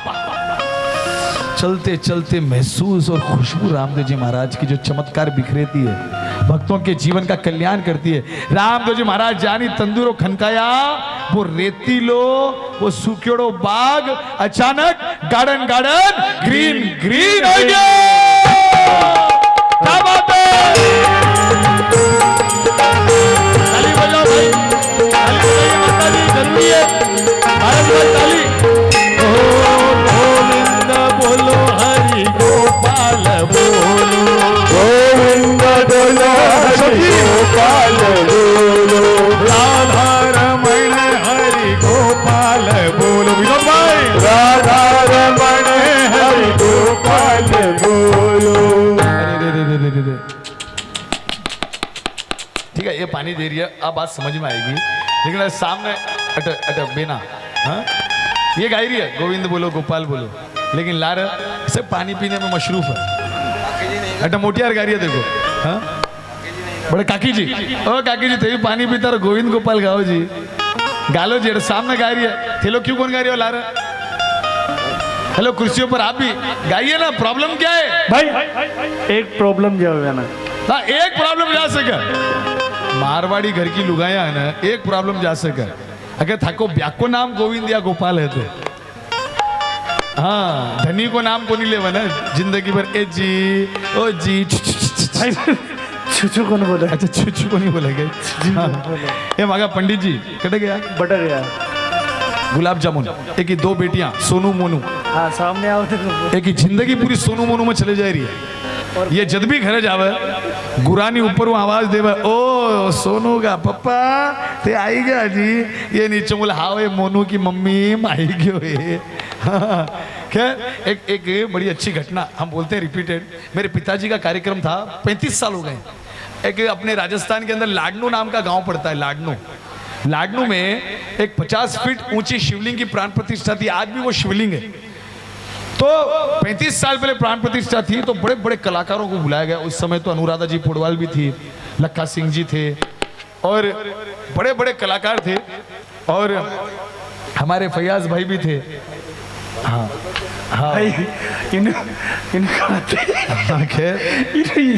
चलते चलते महसूस और खुशबू रामदेव जी महाराज की जो चमत्कार बिखरेती है, भक्तों के जीवन का कल्याण करती है। रामदेव जी महाराज जानी तंदूरो खनकाया, वो रेतीलो वो सूखेड़ो बाग अचानक गार्डन गार्डन ग्रीन ग्रीन हो गया। क्या बात है, ताली बजाओ भाई, ताली बजाइए माता जी, जरूरी है भारत में ताली। गोविंद बोलो हरि गोपाल बोलो, गोविंद बोलो हरि गोपाल बोलो, राधा रमण हरि गोपाल बोलो। विनोद भाई, राधा रमण हरि गोपाल बोलो। ठीक है, ये पानी दे रही है, अब बात समझ में आएगी, लेकिन सामने अट बेना, हाँ ये गाई रही है गोविंद बोलो गोपाल बोलो, लेकिन लार सब पानी पीने में मशरूफ है। अटा मोटियार गाड़ी है देखो हाँ बड़े काकी जी ओ काकी जी थे पानी पीता रहो गोविंद गोपाल गाओ जी गालो जी सामने गा रही है थे लोग क्यों कौन गा रही हो ला रहा हेलो कुर्सियों पर आप भी गाइए ना प्रॉब्लम क्या है भाई एक प्रॉब्लम जो है ना हाँ एक प्रॉब्लम जा सके मारवाड़ी घर की लुगाया है ना एक प्रॉब्लम जा सके अगर थाको ब्याको नाम गोविंद या गोपाल है तो हाँ धनी को नाम को नहीं लेवा ना जिंदगी भर ए जी ओ जी छुछू कौन बोले अच्छा छुछू को नहीं बोलेगे ये मांगा पंडित जी कटे गया बटर गया गुलाब जामुन एक ही दो बेटियां सोनू मोनू हाँ सामने आओ तो एक ही जिंदगी पूरी सोनू मोनू में चले जा रही है ये जब भी घर जावे गुरानी ऊपर वो आवाज देवे ओ सोनू का पप्पा ते आई गया जी ये नीचे बोला हाँ ये मोनू की मम्मी आई गयो ये खैर एक बड़ी अच्छी घटना हम बोलते हैं रिपीटेड मेरे पिताजी का कार्यक्रम था 35 साल हो गए एक अपने राजस्थान के अंदर लाडनू नाम का गांव पड़ता है लाडनू में एक 50 फीट ऊंची शिवलिंग की प्राण प्रतिष्ठा थी आज भी वो शिवलिंग है तो 35 साल पहले प्राण प्रतिष्ठा थी तो बड़े बड़े कलाकारों को बुलाया गया उस समय तो अनुराधा जी पोडवाल भी थी लखा सिंह जी थे और बड़े बड़े कलाकार थे और हमारे फैयाज भाई भी थे हाँ हाँ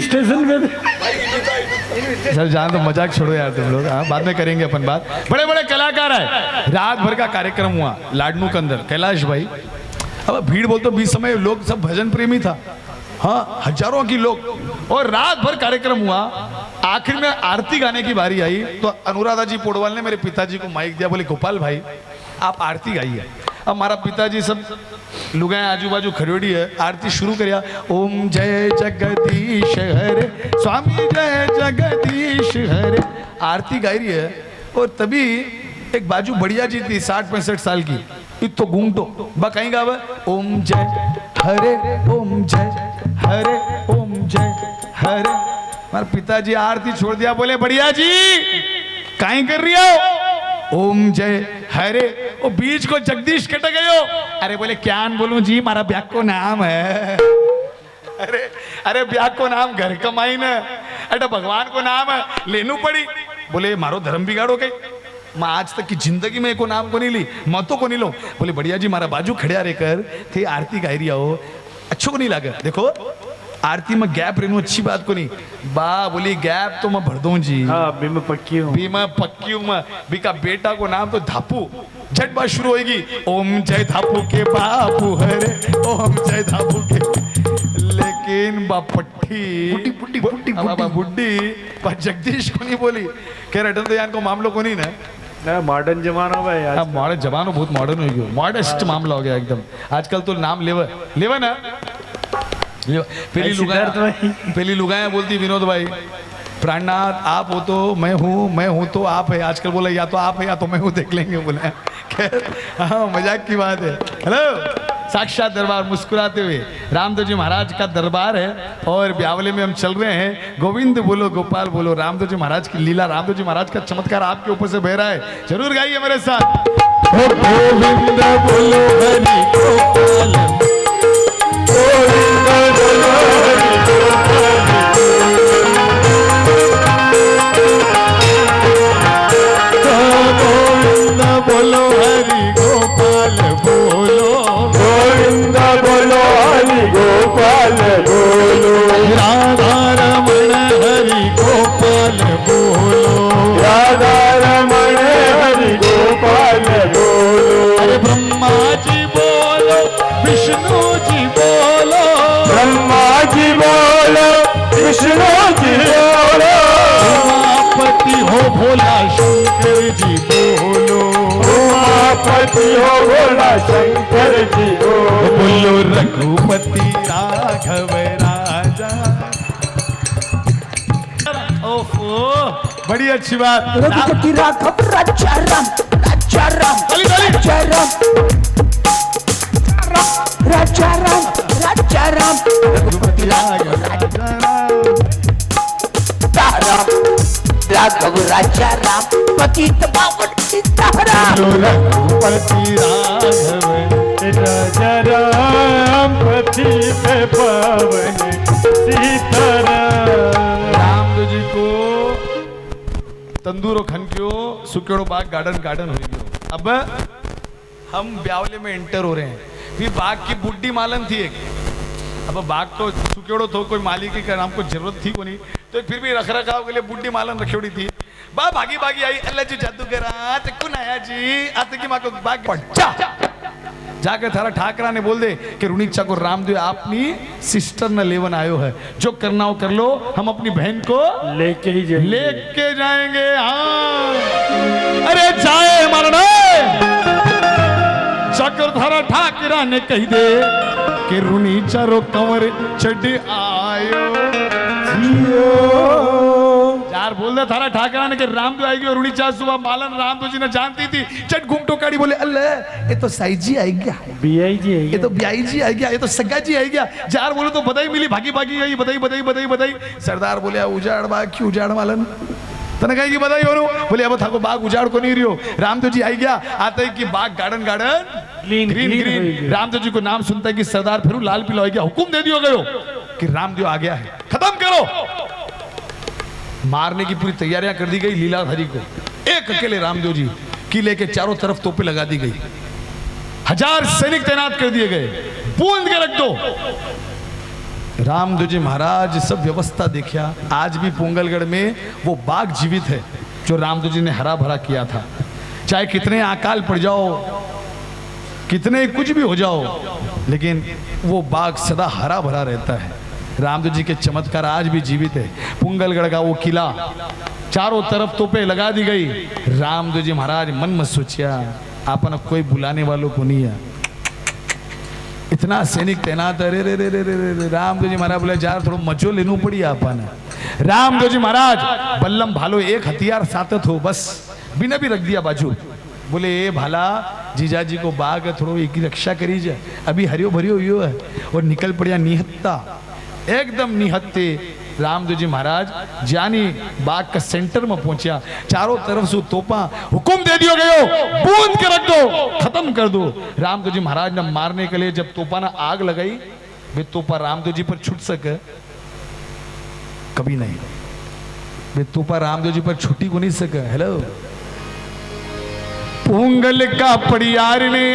स्टेशन पे सर जान तो मजाक छोड़ो यार तुम लोग हाँ बाद में करेंगे अपन बात बड़े बड़े कलाकार है रात भर का कार्यक्रम हुआ लाडनू के अंदर कैलाश भाई अब भीड़ बोलते बीच समय लोग सब भजन प्रेमी था हाँ हजारों की लोग और रात भर कार्यक्रम हुआ आखिर में आरती गाने की बारी आई तो अनुराधा जी पोडवाल ने मेरे पिताजी को माइक दिया बोले गोपाल भाई आप आरती गाइए अब हमारा पिताजी सब लुगाएं आजू बाजू खड़ोड़ी है आरती शुरू करिया ओम जय जगदीश हरे स्वामी जय जगदीश हरे आरती गाई रही है और तभी एक बाजू बढ़िया जी थी 60-65 साल की इतो गूंगटो बा कहीं गावे ओम जय हरे ओम जय हरे हमारे पिताजी आरती छोड़ दिया बोले बढ़िया जी कहीं कर रही हो ओम जय हरे ओ बीच को जगदीश कट गयो अरे बोले क्या बोलूं जी मारा ब्याह को नाम है अरे ब्याह को नाम घर कमाई न अरे भगवान को नाम है लेनू पड़ी बोले मारो धर्म बिगाड़ो कहीं मैं आज तक की जिंदगी में को नाम को नहीं ली मतों को नहीं लो बोले बढ़िया जी मारा बाजू खड़िया रहकर थे आरती गाई रही हो अच्छो को नहीं लगा देखो आरती में गैप रहने अच्छी बात को नहीं बा बोली गैप तो मैं भर दूं जी हाँ भी मैं पक्की हूँ मैं भी का बेटा को नाम तो धापू झट बात शुरू होगी ओम जय धापू के बापू हरे ओम जय धापू के लेकिन बुड्ढी पर जगदीश को नहीं बोली कह रहे तो यान को मामलो को नहीं ना मॉडर्न जमाना भाई हाँ मॉडर्न जमाना बहुत मॉडर्न हो गया मॉडर्स्ट मामला हो गया एकदम आजकल तो नाम लेवा ना पहली लुगाया बोलती विनोद भाई प्राणनाथ आप हो तो मैं हूँ तो आप है आजकल बोला या तो आप है या तो मैं हूँ देख लेंगे बोले हाँ मजाक की बात है हेलो साक्षात दरबार मुस्कुराते हुए रामदेव जी महाराज का दरबार है और ब्यावले में हम चल रहे हैं गोविंद बोलो गोपाल बोलो रामदेव जी महाराज की लीला रामदेव जी महाराज का चमत्कार आपके ऊपर से बह रहा है जरूर गाइए मेरे साथ गोविंद बोलो हरि गोपाल गोविंद बोलो हरि गोविंद बोलो हरि गोपाल बोलो गोविंद बोलो हरि गोपाल बोलो राधा रमण हरि गोपाल बोलो राधा रमण हरि गोपाल बोलो अरे ब्रह्मा जी बोलो विष्णु जी बोलो ब्रह्मा जी बोलो विष्णु जी बोलो उमापति हो भोला शंकर जी बोलो उमापति हो भोला शंकर जी बोलो रघुपति राघव राजा ओफो बड़ी अच्छी बात रघुपति राघव राजा राम राजा राम राजा राम राजा राम रघुपति राघव राघव राजा राम पतित पावन सीताराम रघुपति राघव राजा राम पति पे पावन सीता सुकेड़ो बाग गार्डन गार्डन हो गयो। अब हम ब्यावले में एंटर हो रहे हैं। फिर बाग की बुड्ढी मालन थी एक। अब बाग तो सुकेड़ो तो कोई मालिक के नाम को जरूरत थी को नहीं, तो फिर भी रख रखाव के लिए बुड्ढी मालन रखी थी। बा भागी भागी आई, अल्लाह जी जादू करा कौन आया जी आते की माँ को बाग पट्टा जाकर थारा ठाकरा ने बोल दे कि रुणीचा को रामदेव अपनी सिस्टर न लेवन आयो है, जो करना हो कर लो, हम अपनी बहन को लेके जाएंगे। हाँ अरे जाए मरना जाकर थारा ठाकरा ने कही दे कि रुणीचा रो कंवर चढ़ आयो यार बोल दे थारा ठाकरा ने कि रामदेव आएगी और रुणीचा सुबह मालन रामदेव जी ने जानती थी चट घूमटो काड़ी बोले अल्लाह ये तो साई जी आई गया, बीआई जी ये तो ब्याई जी आई गया, ये तो सग्गा जी आई गया। जार बोले तो बधाई मिली, भागी भागी गई, बधाई बधाई बधाई बधाई। सरदार बोले उजाड़ बाग क्यों उजाड़ मालन तने कही की बधाई हो बोले अब थाको बाग उजाड़ को नहीं रियो, रामदेव जी आई गया। आते कि बाग garden garden green green. Ramdev ji को नाम सुनता है कि सरदार फिर लाल पीला हो गया, हुकुम दे दियो गयो कि रामदेव आ गया है, खत्म करो। मारने की पूरी तैयारियां कर दी गई लीलाधारी को। एक अकेले रामदेव जी किले के चारों तरफ तोपें लगा दी गई, 1000 सैनिक तैनात कर दिए गए, बूंद के रख दो। रामदेव जी महाराज सब व्यवस्था देखा। आज भी पोंगलगढ़ में वो बाग जीवित है जो रामदेव जी ने हरा भरा किया था। चाहे कितने अकाल पड़ जाओ, कितने कुछ भी हो जाओ, लेकिन वो बाग सदा हरा भरा रहता है। रामदेव जी के चमत्कार आज भी जीवित है। पुंगलगढ़ का वो किला चारों तरफ तोपें लगा दी गई। रामदेव जी महाराज मन में सोचिया आपन कोई बुलाने वालों को नहीं है, इतना सैनिक तैनात है। रे रे रे रे रे रे रामदेव जी महाराज बोले यार थोड़ा मचो लेनू पड़ी आपन। रामदेव जी महाराज बल्लम भालो एक हथियार सातत हो बस बिना भी रख दिया बाजू। बोले ए भाला जीजा जी को बाग है थोड़ा एक रक्षा करी जाए, अभी हरियो भरियो हुई है। और निकल पड़िया निहत्ता, एकदम निहत्ते। रामदेव जी महाराज जानी बाग का सेंटर में पहुंचा, चारों तरफ से तोपा, हुकुम दे दियो गयो बूंद के रख दो, खत्म कर दो। रामदेव जी महाराज ने मारने के लिए जब तोपा ना आग लगाई, वे तोपा रामदेव जी पर छूट सके कभी नहीं, वे तोपा रामदेव जी पर छुट्टी को नहीं सके। हेलो पोंगल का पड़ियार ने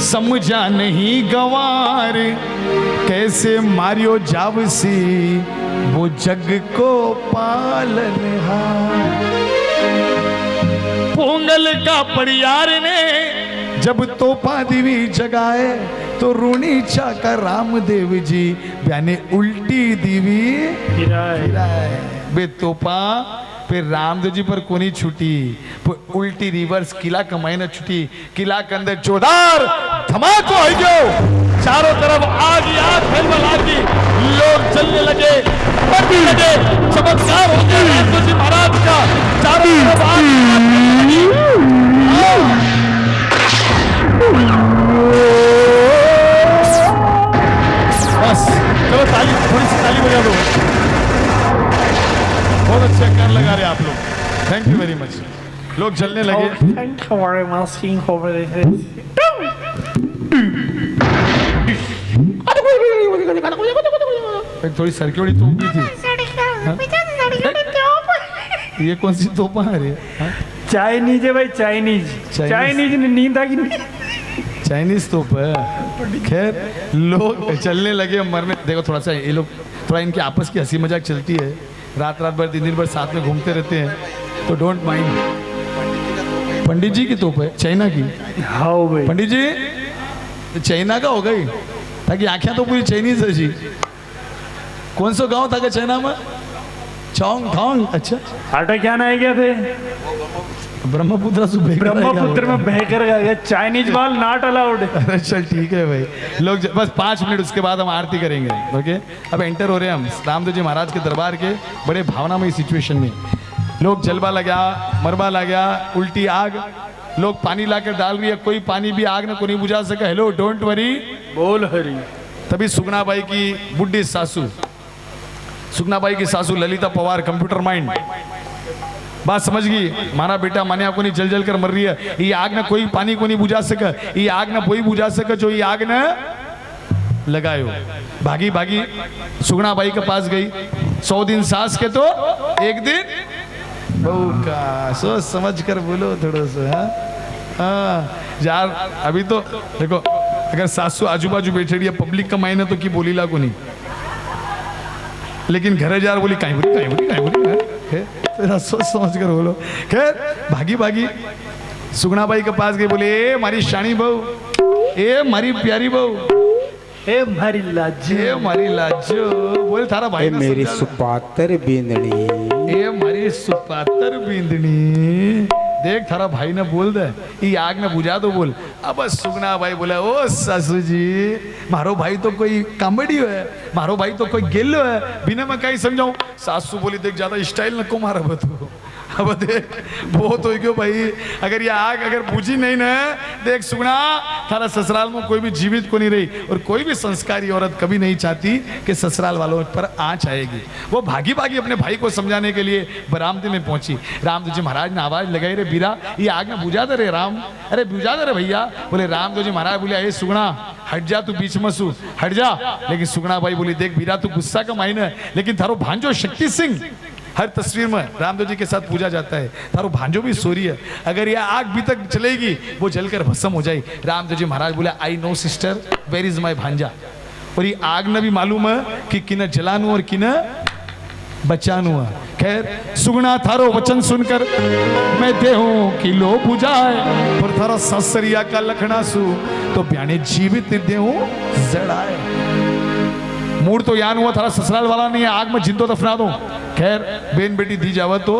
समझा नहीं गवार, कैसे मारियो जावसी वो जग को पालनहार। पोंगल का पड़ियार ने जब तोपा दिवी जगाए, तो रुणीचा का रामदेव जी यानी उल्टी दिवी गिराए। बे तोपा फिर रामदेव जी पर कोनी छुटी, उल्टी रिवर्स किला कमाई न छुटी। किला के अंदर जोरदार धमाका हो गयो, चारों तरफ आग ही आग फैलने लगी, लोग जलने लगे, मरने लगे। चमत्कार हो गया रामदेव जी महाराज का, चारों तरफ आग ही आग। बस चलो ताली, थोड़ी सी ताली बजा दो। बहुत अच्छा कर लगा रहे आप लोग, थैंक यू वेरी मच। लोग जलने लगे। Thank you very much, King over this. एक थोड़ी सरकी तोप भी थी। ये कौन सी तोपा है रे? चाइनीज है भाई, चाइनीज। चाइनीज ने नींद आ गई, चाइनीज तोप है। खैर लोग चलने लगे, मरने। देखो थोड़ा सा ये लोग, थोड़ा इनकी आपस की हंसी मजाक चलती है, रात रात भर दिन भर साथ में घूमते रहते हैं, तो डोंट माइंड। पंडित जी की तोप है, चाइना की। हाँ भाई पंडित जी चाइना का हो गई, ताकि आंखें तो पूरी चाइनीज है जी। कौन सा गांव था क्या चाइना में? चौंग थोंग। अच्छा आटा क्या ना गया थे? ब्रह्मपुत्र से ब्रह्मपुत्र में बहकर गया। Chinese mall not allowed. अरे चल ठीक है भाई, लोग बस 5 मिनट, उसके बाद हम आरती करेंगे। ओके अब एंटर हो रहे हैं हम रामदेव जी महाराज के दरबार के बड़े भावनामय सिचुएशन में। लोग जलवा लगा, मरबा लगा, उल्टी आग, लोग पानी लाकर डाल रही है, कोई पानी भी आग ने को नहीं बुझा सका। हेलो डोंट वरी, बोल हरी। तभी सुगनाबाई की बुढ़ी सासू, सुगनाबाई की सासू ललिता पवार, कंप्यूटर माइंड, बात समझ गई। माना बेटा माने आपको नहीं, जल जल कर मर रही है, ये आग ने कोई पानी को नहीं बुझा सका, ये आग ने कोई बुझा सका जो ये आग ने लगायो। भागी भागी सुगनाबाई के पास गई। 100 दिन सास के तो 1 दिन बहू का सोच समझ कर बोलो थोड़ा सा। हाँ यार अभी तो देखो अगर सासू आजू बाजू बैठे रही है पब्लिक का मायने तो की बोली ला को नहीं, लेकिन घरे जार बोली काई बोली तेरा सोच समझ कर बोलो। खैर भागी भागी सुगना बाई के पास गई, बोले ए मारी शानी बहू, ए मारी प्यारी बहू, ए मारी लाजो, ए मारी लाजो। बोले थारा भाई ने मेरी समझा सुपातर बींदनी, ए मारी सुपातर बींदनी। देख थारा भाई ने बोल दे ये आग ने बुझा दो बोल। अब सुगना भाई बोला ओ सासू जी मारो भाई तो कोई कॉमेडी है, मारो भाई तो कोई गेलो है, बिना मैं कहीं समझाऊं। सासू बोली देख ज्यादा स्टाइल नको मारा तू, अब देख बहुत हो गयो भाई, अगर ये आग अगर बुझी नहीं ना देख सुगना थारा ससुराल में कोई भी जीवित को नहीं रही, और कोई भी संस्कारी औरत कभी नहीं चाहती कि ससुराल वालों पर आंच आएगी। वो भागी भागी अपने भाई को समझाने के लिए बरामदे में पहुंची। रामदेव जी महाराज ने आवाज लगाई, रे बीरा ये आग में बुझा दे रे राम, अरे बुझा दे रे भैया। बोले रामदेव जी महाराज बोले ए सुगना हट जा, तू बीच में सू हट जा। लेकिन सुगना भाई बोली देख बीरा तू गुस्सा का माइन है, लेकिन थारो भांजो शक्ति सिंह हर तस्वीर में रामदेव जी के साथ पूजा जाता है, थारो भांजो भी सोरी है, अगर यह आग भी तक चलेगी वो जलकर भस्म हो जाए। रामदेव जी महाराज बोले I know sister where is my भांजा। और ये आग ने भी मालूम है कि किन जलानू और किन बचानू है। खैर सुगना थारो वचन सुनकर मैं देहूं कि लो बुझाए, पर थारा ससरिया का लखना सु तो ब्याने जीवित देहूं जड़ाए। मूड तो यान हुआ थारा ससुराल वाला नहीं है, आग में जिंदो दफना दो। खैर बेन बेटी दी जावा तो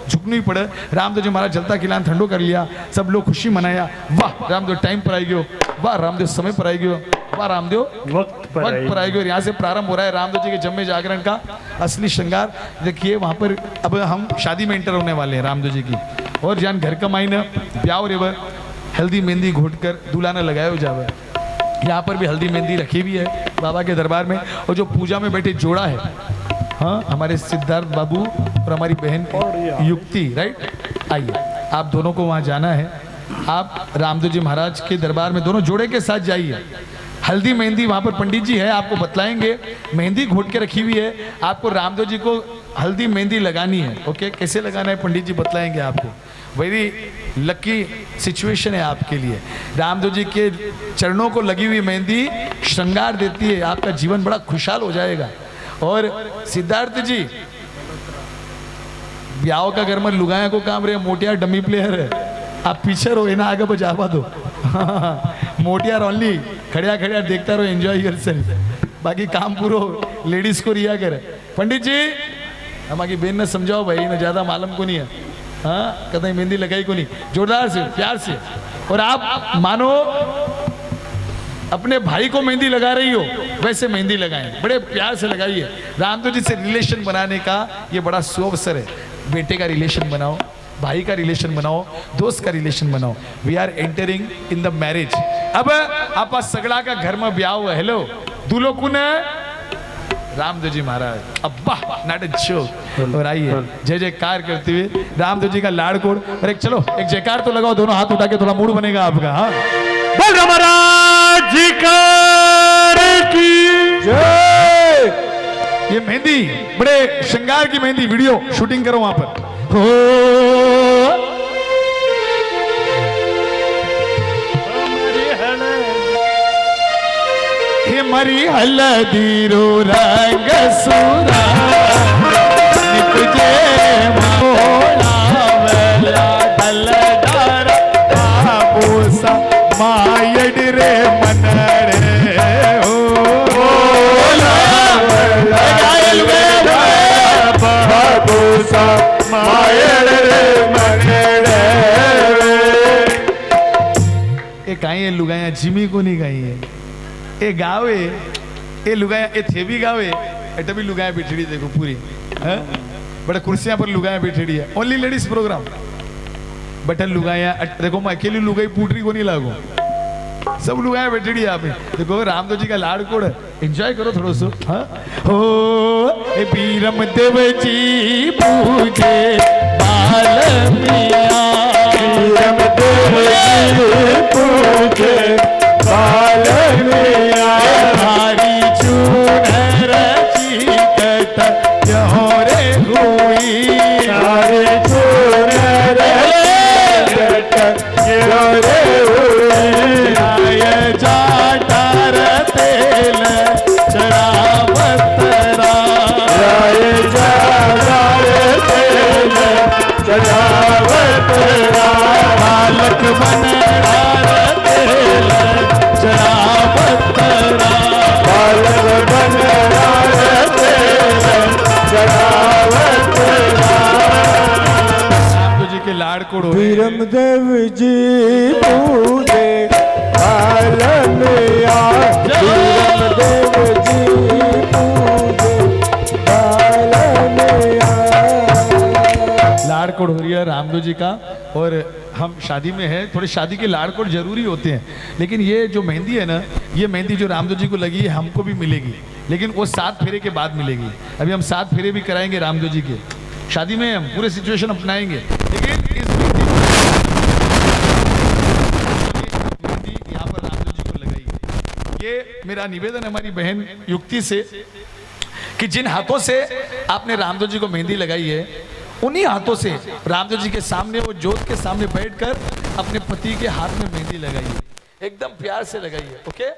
झुकनी पड़े। रामदेव जी महाराज जलता किलान ठंडो कर लिया, सब लोग खुशी मनाया। वाह रामदेव टाइम पर आई गयो, वाह रामदेव समय पर आई गयो, वाह रामदेव वक्त पर आई गयो। यहाँ से प्रारंभ हो रहा है रामदेव जी के जम्मे जागरण का असली श्रृंगार। देखिए वहाँ पर अब हम शादी में एंटर होने वाले हैं रामदेव जी की, और जान घर का माइन ब्याह रेवर हल्दी मेहंदी घोट कर दूल्हा ने लगाया जावे। यहाँ पर भी हल्दी मेहंदी रखी हुई है बाबा के दरबार में, और जो पूजा में बैठे जोड़ा है, हाँ हमारे सिद्धार्थ बाबू और हमारी बहन युक्ति, राइट। आइए आप दोनों को वहाँ जाना है, आप रामदेव जी महाराज के दरबार में दोनों जोड़े के साथ जाइए। हल्दी मेहंदी वहाँ पर पंडित जी है आपको बतलाएंगे, मेहंदी घोट के रखी हुई है, आपको रामदेव जी को हल्दी मेहंदी लगानी है। ओके कैसे लगाना है पंडित जी बतलाएंगे आपको। वेरी लकी सिचुएशन है आपके लिए, रामदेव जी के चरणों को लगी हुई मेहंदी श्रृंगार देती है, आपका जीवन बड़ा खुशहाल हो जाएगा। और सिद्धार्थ जी ब्याह का घर में लुगाया को काम रहे, मोटियार डमी प्लेयर है, आप पीछे रहो ना आगे बजावा दो। मोटियार ओनली खड़िया खड़िया देखता रहो, एंजॉय योरसेल्फ, बाकी काम पूरो लेडीज को रिया करे। पंडित जी हमारी बहन ने समझाओ भाई ना, ज्यादा मालूम को नहीं है, हाँ कहीं मेहंदी लगाई को नहीं, जोरदार से प्यार से। और आप मानो अपने भाई को मेहंदी लगा रही हो वैसे मेहंदी लगाएं, बड़े प्यार से लगाइए। रामदेव जी से रिलेशन बनाने का ये बड़ा शुभ अवसर है। बेटे का रिलेशन बनाओ, भाई का रिलेशन बनाओ, दोस्त का रिलेशन बनाओ। We are entering in the marriage. अब आप सगड़ा का घर में ब्याह हुआ। हेलो दूल्हो कुन है रामदेव जी महाराज, अब्बा नाटक शो। और आइए जय जयकार करते हुए रामदेव जी का लाड़कोड़। और एक चलो एक जयकार तो लगाओ, दोनों हाथ उठा के, थोड़ा मूड बनेगा आपका। हाँ बोल महाराज जी की जय। ये मेहंदी बड़े श्रृंगार की मेहंदी, वीडियो शूटिंग करो वहां पर। हो हे मरी हल्दी रो रंग सुरा निपजे मोला वेला दलदार बाबूसा मायड रे मनरे हो गायल में बाबूसा मायड रे मनरे। ये कहीं है लुगाया जिमी को नहीं कहीं है, ए गावे ए लुगाया ए थे भी गावे एटा भी लुगाया बैठड़ी देखो पूरी है, बड़े कुर्सियां पर लुगाया बैठड़ी है। ओनली लेडीज प्रोग्राम बटन लुगाया देखो, मैं अकेली लुगाई पूटरी को नहीं लागू, सब लुगाया बैठड़ी है। आप देखो रामदेव जी का लाड़कोड़ एंजॉय करो थोड़ा सा। हाँ हो ए बीरम देव जी पूजे बाल मिया, बीरम देव जी पूजे बाल मिया, हमारी चूनर चीकट जोरे हुई, हमारी रे उड़ी आए जाटार तेल चढ़ावतरा राय जागार तेल चढ़ावतरा बालक बनरार तेल चढ़ावतरा बालक बनरार तेल चढ़ावतरा रामदेव जी के लाड़कोड़ हो वीरम देव जी पूजे बाल में आ वीरम देव जी पूजे बाल में आ लाड़कोड़ हो रही है रामदेव जी का। और हम शादी में है, थोड़े शादी के लाड़कोड़ जरूरी होते हैं, लेकिन ये जो मेहंदी है ना, ये मेहंदी जो रामदेव जी को लगी है हमको भी मिलेगी, लेकिन वो 7 फेरे के बाद मिलेगी। अभी हम 7 फेरे भी कराएंगे रामदेव जी के शादी में, हम पूरे सिचुएशन अपनाएंगे। लेकिन इस मेहंदी यहाँ पर रामदेव जी को लगाई है। ये मेरा निवेदन है हमारी बहन युक्ति से कि जिन हाथों से आपने रामदेव जी को मेहंदी लगाई है, उन्हीं हाथों से रामदेव जी के सामने, वो जोत के सामने बैठकर अपने पति के हाथ में मेहंदी लगाइए, एकदम प्यार से लगाइए। ओके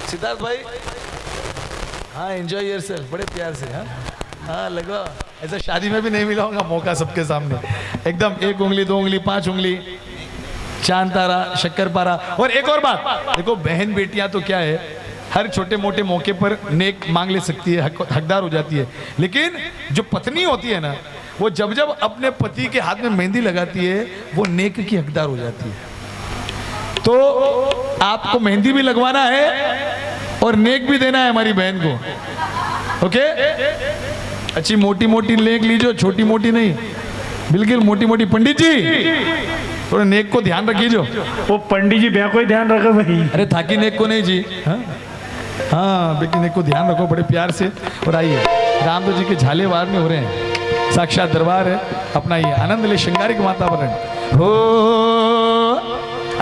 सिद्धार्थ भाई, हाँ एंजॉय योरसेल्फ, बड़े प्यार से। हाँ हाँ लगवा, ऐसा शादी में भी नहीं मिला होगा मौका सबके सामने, एकदम 1 उंगली 2 उंगली 5 उंगली, चांद तारा शक्कर पारा। और एक और बात देखो, बहन बेटियां तो क्या है, हर छोटे मोटे मौके पर नेक मांग ले सकती है, हकदार हो जाती है, लेकिन जो पत्नी होती है ना, वो जब जब अपने पति के हाथ में मेहंदी लगाती है, वो नेक की हकदार हो जाती है। तो आपको मेहंदी भी लगवाना है और नेक भी देना है हमारी बहन को। ओके, अच्छी मोटी मोटी नेक लीजिए, छोटी मोटी नहीं, बिल्कुल मोटी मोटी। पंडित जी थोड़ा नेक को ध्यान रखिए जो। वो पंडित जी ब्याह को ही ध्यान रखो भाई। अरे थाकी नेक को नहीं जी, हाँ हाँ बेटी नेक को ध्यान रखो बड़े प्यार से। और आइए रामदेव जी के झालेवार में हो रहे हैं, साक्षात दरबार है अपना, ये आनंद ले श्रृंगारिक वातावरण हो।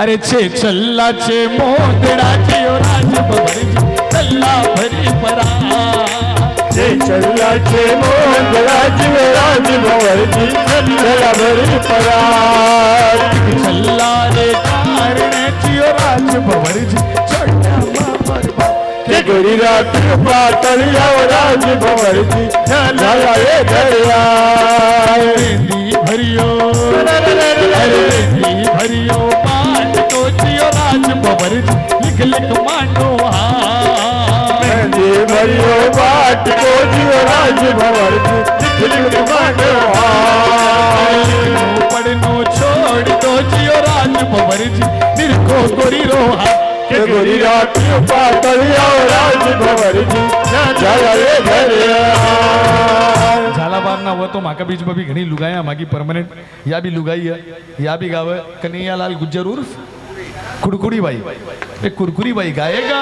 अरे छे चल्ला छे मोदड़ा जी और राज भरी चल्ला भरी परा, छे चल्ला छे मोदड़ा जी राज भरी चल्ला भरी परा, चल्ला रे कारणे जी और राज भरी छोटा मामर के गोरी रात पातलिया राज भरी चला रे दरिया भरियो, अरे भरियो पाट तो जियो राज भरी लिख लिख मांडो मेहंदी भरियो बाट को जियो राज भरी लिख लिख मांडो पढ़नो छोड़ दो जियो राज भरी निरखो गोरी रोहा के गोरी रात पातलिया राज भरी चला रे दरिया। झालाबार ना हुआ तो माका बीच में भी घनी लुगाया मागी परमानेंट, या भी लुगाई है, या भी गावे कन्हैयालाल गुज्जर उर्फ कुरकुरी बाई। कुरकुरी बाई गाएगा,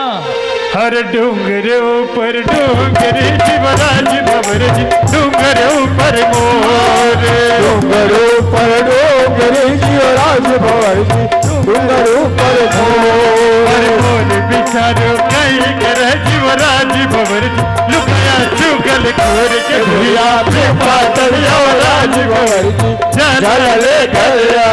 हर डूंगर ऊपर डूंगर शिवराज भवर जी, डूंगर ऊपर मोर, डूंगर ऊपर डूंगर शिवराज भवर जी, डूंगर ऊपर हर मोर बिचारो कई कर शिवराज भवर जी, लुकाया चुगल खोर के भैया पे पातलिया राज भवर जी चला ले गया।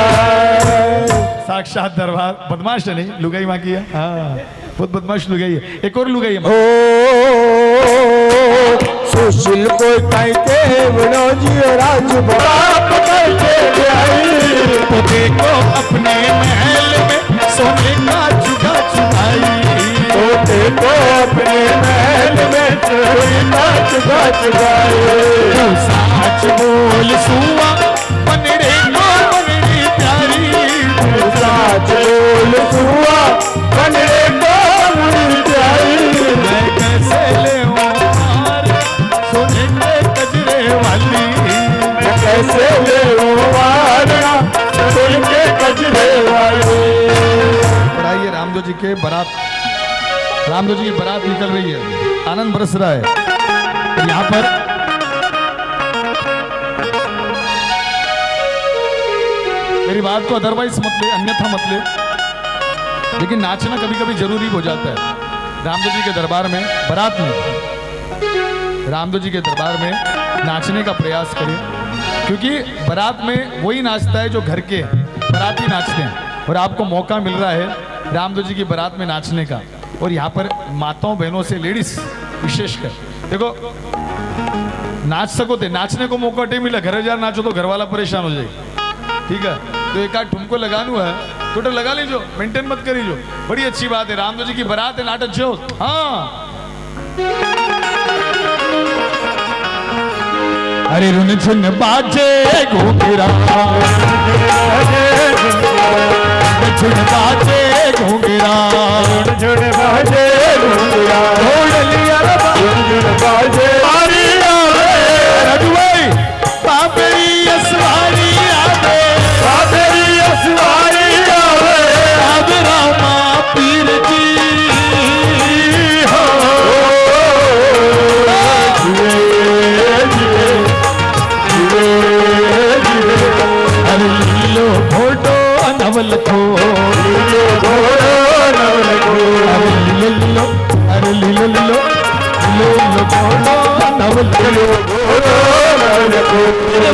साक्षात दरबार। बदमाश है नहीं, लुगाई माँ की है, हाँ बहुत बदमाश लुगाई है। एक और लुगाई है, ओ सुशील को कहते बनो जी राज बाप कहते आई, तो देखो अपने महल में सोने का चुगा चुगाई, तो देखो अपने महल में सोने का चुगा चुगाई। तू साच बोल सुआ बनड़े को बनड़ी प्यारी, तू साच बोल सुआ बनड़े को बनड़ी प्यारी, मैं कैसे ले मार सोने के कजरे वाली, मैं कैसे ले मारना सोने के कजरे वाली। पढ़ाइए रामदेव जी के बारात, रामदेव जी की बारात निकल रही है, आनंद बरस रहा है। यहाँ पर मेरी बात को अदरवाइज मत ले, अन्यथा मत ले, लेकिन नाचना कभी कभी जरूरी हो जाता है। रामदेव जी के दरबार में, बारात में, रामदेव जी के दरबार में नाचने का प्रयास करें, क्योंकि बारात में वही नाचता है जो घर के, बाराती नाचते हैं और आपको मौका मिल रहा है रामदेव जी की बारात में नाचने का, और यहाँ पर माताओं बहनों से लेडीज विशेषकर देखो नाच सको थे, नाचने को मौका नहीं मिला, घर हजार नाचो तो घर वाला परेशान हो जाएगा, ठीक है। तो एक आध ठुमको लगानू है तो लगा लीजो, मेंटेन मत करीजो, बड़ी अच्छी बात है। रामदेव जी की बारात है, नाटक जो हाँ। अरे रुन झुन बाजे घूंघरा, झुन बाजे घूंघरा, झुन बाजे घूंघरा, लिया झुन बाजे राजू भाई बाबेरी असवारी आवे, बाबेरी असवारी आवे, अब रामा पीर जी हो। अरे लीलो भोटो नवल खो, लीलो घोड़ो नवल खो, अरे लीलो, अरे लीलो लीलो लीलो भोटो नवल खो, घोड़ो नवल खो,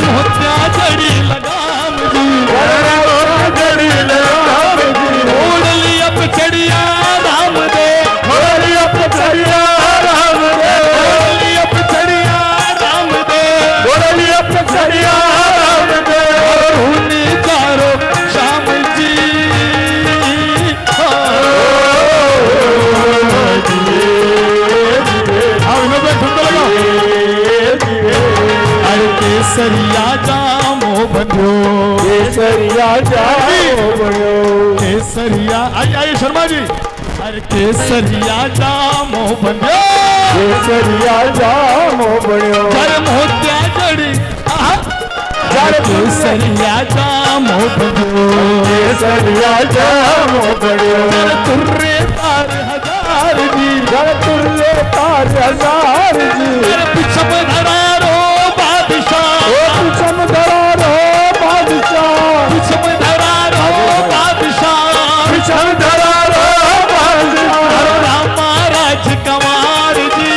मोतिया जड़ी लगाम जी, जड़ी लगाम जी, ओढ़ लिया पचड़िया राम दे, ओढ़ लिया पचड़िया राम दे, ओढ़ लिया पचड़िया राम दे, ओढ़ लिया पचड़िया राम दे, धुनी चारो श्याम जी केसरिया जामो बंधो, केसरिया जाओ बड़ो, केसरिया आइए शर्मा जी, अरे केसरिया जामो बंधो, केसरिया जाओ बड़ो, जर मोतिया जड़ी जर केसरिया जामो बंधो, केसरिया जाओ बड़ो, जर तुर्रे तार हजार जी, जर तुल्ले तार हजार जी, जर पिछम धरारो बादशाह, पिछम धरारो बादशाह, पिछम धरारो बादशाह, पिछम धरारो बादशाह, रामा राजकुमार जी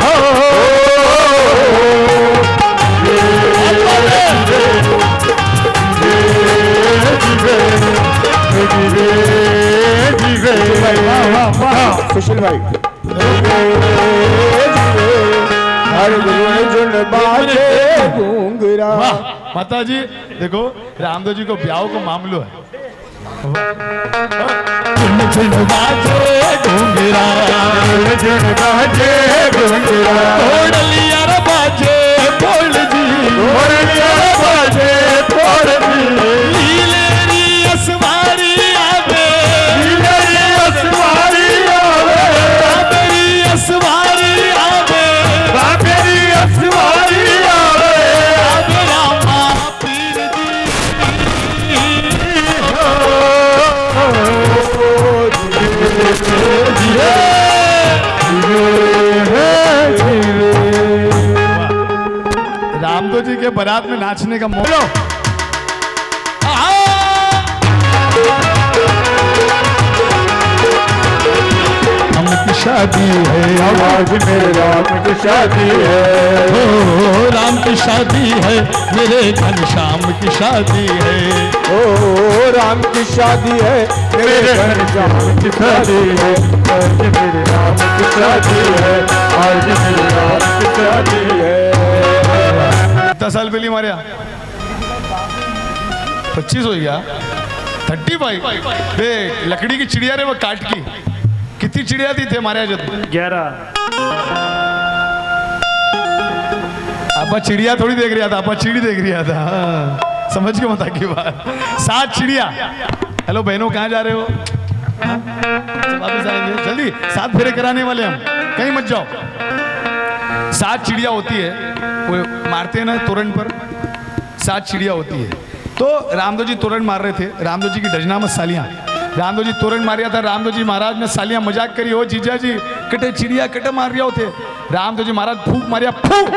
हो। सुशील भाई हर झुन बाजे घूंघरा। वाह माता जी देखो रामदेव जी को ब्याह को मामलो है, झुन बाजे घूंघरा, झुन बाजे घूंघरा, तोड़ लिया रे बाजे बोल जी, तोड़ लिया रे बाजे तोड़ जी, लीलेरी असवारी आवे, लीलेरी असवारी आवे, बाबेरी असवारी आवे, बाबेरी असवारी आवे, आवे रामा पीर रामदेव जी के बारात में नाचने का मौका। हम की शादी है, आवाज मेरे राम की शादी है, ओ राम की शादी है, मेरे घनश्याम की शादी है, ओ राम की शादी है, मेरे घनश्याम की शादी है, आज मेरे राम की शादी है, आज मेरे राम की शादी है। कितना साल पहले मारिया 25 हो गया 35 देख लकड़ी की चिड़िया रे वो काट की कितनी चिड़िया थी थे मारे जो 11 आपा चिड़िया थोड़ी देख रहा था, आपा चिड़ी देख रहा था। हाँ, समझ के मत की बात 7 चिड़िया। हेलो बहनों कहाँ जा रहे हो? हाँ? वापस आएंगे जल्दी, 7 फेरे कराने वाले हम, कहीं मत जाओ। 7 चिड़िया होती है, वो मारते हैं ना तोरण पर, 7 चिड़िया होती है। तो रामदेव जी तोरण मार रहे थे, रामदेव जी की डजनामत सालियां, रामदेव जी तोरण मारिया था, रामदेव जी महाराज ने सालियां मजाक करी, हो जीजा जी कटे चिड़िया कटे मार रहे होते, रामदेव जी महाराज फूक मारिया, फूक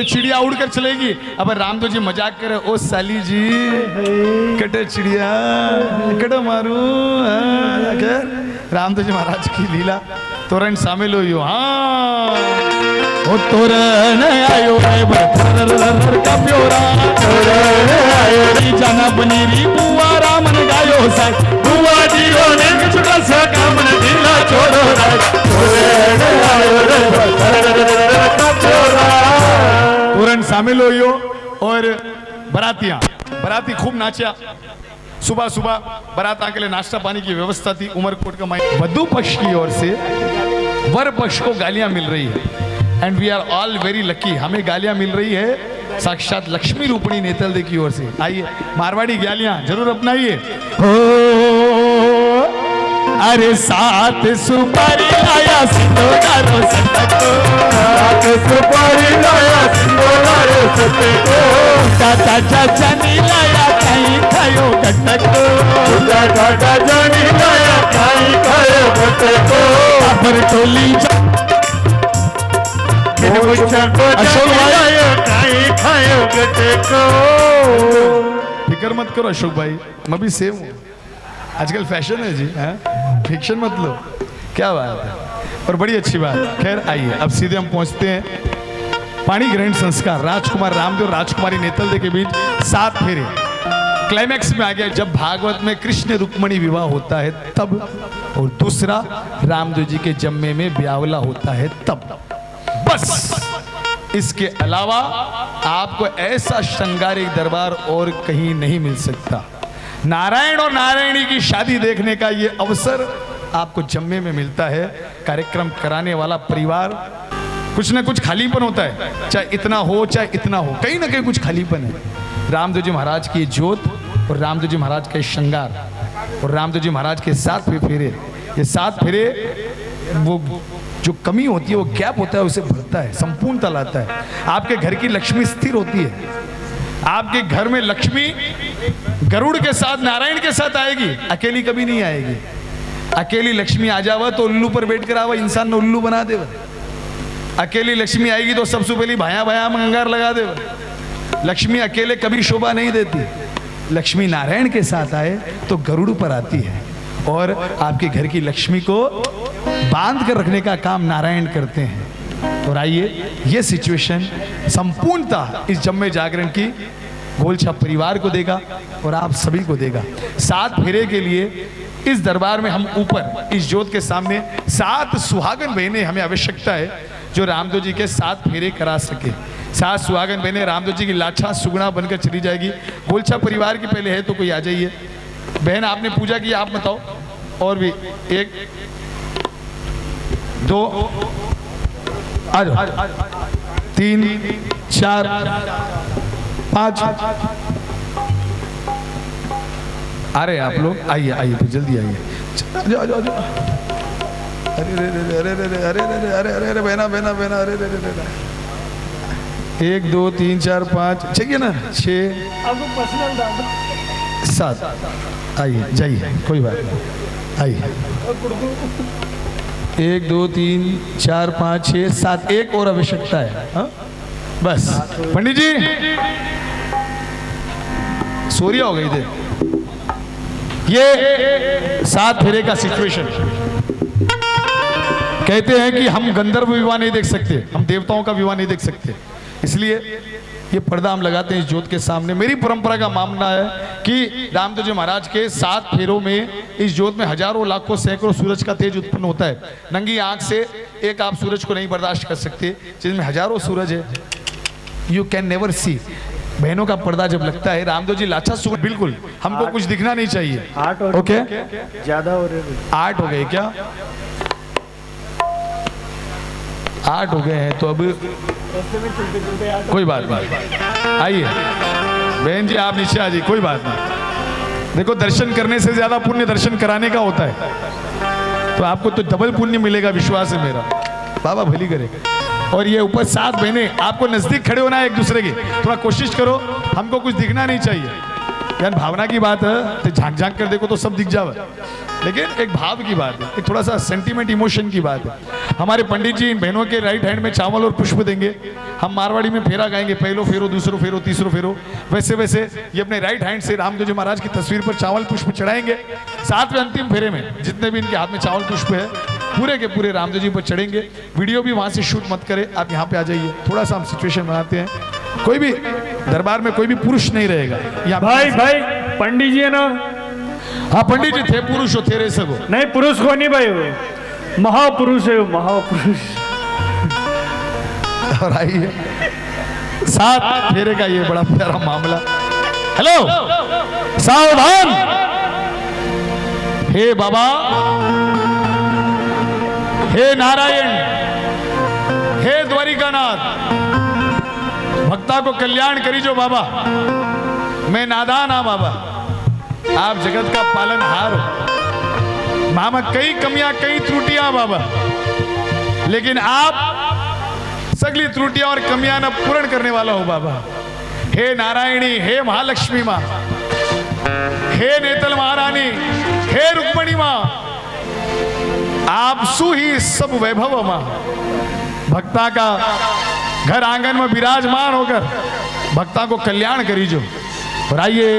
चिड़िया उड़कर चलेगी। अब रामदेव जी मजाक करे, ओ साली जी कटे चिड़िया कटे मारू। रामदेव जी महाराज की लीला तोरण शामिल हुई हो। हाँ ओ तोरण आयो रे भर का प्योरा तोरण आयो री जाना बनीरी बुआ रामन गायो साई बुआ जीओ ने छोटा सा कामन दिला छोड़ो रे तोरण आयो रे भर का प्योरा। तोरण शामिल होइयो और बराती खूब नाचा। सुबह सुबह बारात के लिए नाश्ता पानी की व्यवस्था थी। उमरकोट का माई वधु पक्ष की ओर से वर पक्ष को गालियां मिल रही है and we are all very lucky. हमें गालियां मिल रही है साक्षात लक्ष्मी रूपणी नेतल दे की ओर से। आइए मारवाड़ी गालियां जरूर अपनाइए। हो अरे साथ सुपारी लाया सिंदूरारो सतको साथ सुपारी लाया सिंदूरारो सतको चाचा चाचा नी लाया कहीं खायो गटको चाचा जानी लाया कहीं खायो गटको पर टोली अशोक भाई कहीं खायो गटको। फिक्र मत करो अशोक भाई, मैं भी सेम हूँ। आजकल फैशन है जी, फिक्शन मत लो। क्या बात है, और बड़ी अच्छी बात। खैर आइए अब सीधे हम पहुंचते हैं पाणी ग्रहण संस्कार। राजकुमार रामदेव राजकुमारी नेतल दे के बीच 7 फेरे क्लाइमैक्स में आ गया। जब भागवत में कृष्ण रुक्मणी विवाह होता है तब, और दूसरा रामदेव जी के जम्मे में ब्यावला होता है तब। बस इसके अलावा आपको ऐसा श्रृंगारिक दरबार और कहीं नहीं मिल सकता। नारायण और नारायणी की शादी देखने का ये अवसर आपको जम्मे में मिलता है। कार्यक्रम कराने वाला परिवार, कुछ ना कुछ खालीपन होता है, चाहे इतना हो चाहे इतना हो, कहीं ना कहीं कुछ खालीपन है। रामदेव जी महाराज की ज्योत और रामदेव जी महाराज का श्रृंगार और रामदेव जी महाराज के 7 फेरे, ये 7 फेरे वो जो कमी होती है, वो गैप होता है, उसे भरता है, संपूर्णता लाता है। आपके घर की लक्ष्मी स्थिर होती है। आपके घर में लक्ष्मी गरुड़ के साथ नारायण के साथ आएगी, अकेली कभी नहीं आएगी। अकेली लक्ष्मी आ जावा तो उल्लू पर बैठ कर आवा, इंसान ने उल्लू बना देवा। अकेली लक्ष्मी आएगी तो सबसे पहली भाया भाया मंगार लगा देवा। लक्ष्मी अकेले कभी शोभा नहीं देती। लक्ष्मी नारायण के साथ आए तो गरुड़ पर आती है, और आपके घर की लक्ष्मी को बांध कर रखने का काम नारायण करते हैं। और आइए ये सिचुएशन संपूर्णता इस जम्मे जागरण की गोलछा परिवार को देगा और आप सभी को देगा। 7 फेरे के लिए इस दरबार में हम ऊपर इस ज्योत के सामने 7 सुहागन बहनें हमें आवश्यकता है जो रामदेव जी के 7 फेरे करा सके। 7 सुहागन बहनें रामदेव जी की लाछा सुगुना बनकर चली जाएगी। गोलछा परिवार की पहले है तो कोई आ जाइए। बहन आपने पूजा की, आप बताओ। और भी 1 2 आ जाओ, 3 4 5 आ रहे आप लोग, आइए आइए तो जल्दी आइए। अरे अरे अरे अरे अरे अरे अरे अरे अरे बहना बहना बहना, अरे अरे अरे 1 2 3 4 5 चाहिए ना, 6 7 आइए जाइए, कोई बात नहीं, आइए। 1 2 3 4 5 6 7, एक और आवश्यकता है। हा? बस पंडित जी सोरिया हो गई थे। ये 7 फेरे का सिचुएशन। कहते हैं कि हम गंधर्व विवाह नहीं देख सकते, हम देवताओं का विवाह नहीं देख सकते, इसलिए ये पर्दा हम लगाते हैं इस ज्योत के सामने। मेरी परंपरा का मानना है कि रामदेव जी महाराज के 7 फेरों में इस ज्योत में हजारों लाखों सैकड़ों सूरज का तेज उत्पन्न होता है। नंगी आंख से एक आप सूरज को नहीं बर्दाश्त कर सकते, जिसमें हजारों सूरज है, यू कैन नेवर सी। बहनों का पर्दा जब लगता है, रामदेव जी लाछा सुगुन, बिल्कुल हमको कुछ दिखना नहीं चाहिए। ओके ज्यादा हो रहे 8 हो गए क्या? 8 हो गए हैं तो अब कोई बात नहीं, आइए बहन जी आप नीचे आ जाइए, कोई बात नहीं। देखो दर्शन करने से ज्यादा पुण्य दर्शन कराने का होता है, तो आपको तो डबल पुण्य मिलेगा, विश्वास है मेरा। बाबा भली करेगा। और ये ऊपर 7 बहनें, आपको नजदीक खड़े होना है एक दूसरे के, थोड़ा कोशिश करो, हमको कुछ दिखना नहीं चाहिए। यार भावना की बात है तो झांक झांक कर देखो तो सब दिख जावे, लेकिन एक भाव की बात है, एक थोड़ा सा सेंटीमेंट इमोशन की बात है। हमारे पंडित जी इन बहनों के राइट हैंड में चावल और पुष्प देंगे। हम मारवाड़ी में फेरा गाएंगे, पहलो फेरो, दूसरो फेरो, तीसरो फेरो, वैसे वैसे ये अपने राइट हैंड से रामदेव जी महाराज की तस्वीर पर चावल पुष्प चढ़ाएंगे। 7वें अंतिम फेरे में जितने भी इनके हाथ में चावल पुष्प है पूरे के पूरे रामदेव जी पर चढ़ेंगे। वीडियो भी वहां से शूट मत करें, आप यहाँ पे आ जाइए, थोड़ा सा हम सिचुएशन बनाते हैं। कोई भी दरबार में कोई भी पुरुष नहीं रहेगा यहाँ। भाई भाई पंडित जी है ना? हाँ पंडित जी थे, पुरुष हो थे रह सको। नहीं पुरुष को नहीं भाई, वो महापुरुष है, वो महापुरुष। और आइए 7 फेरे का ये बड़ा प्यारा मामला। हेलो सावधान। हे बाबा, हे नारायण, हे द्वारिकानाथ, भक्ता को कल्याण करी जो बाबा। मैं नादान हाँ बाबा, आप जगत का पालनहार हो। मामा कई कमियां कई त्रुटियां बाबा, लेकिन आप सगली त्रुटियां और कमियां न पूर्ण करने वाला हो बाबा। हे नारायणी, हे महालक्ष्मी माँ, हे नेतल महारानी, हे रुक्मणी माँ, आप सु ही सब वैभव माँ। भक्ता का घर आंगन में विराजमान होकर भक्ता को कल्याण करी जो। और आइए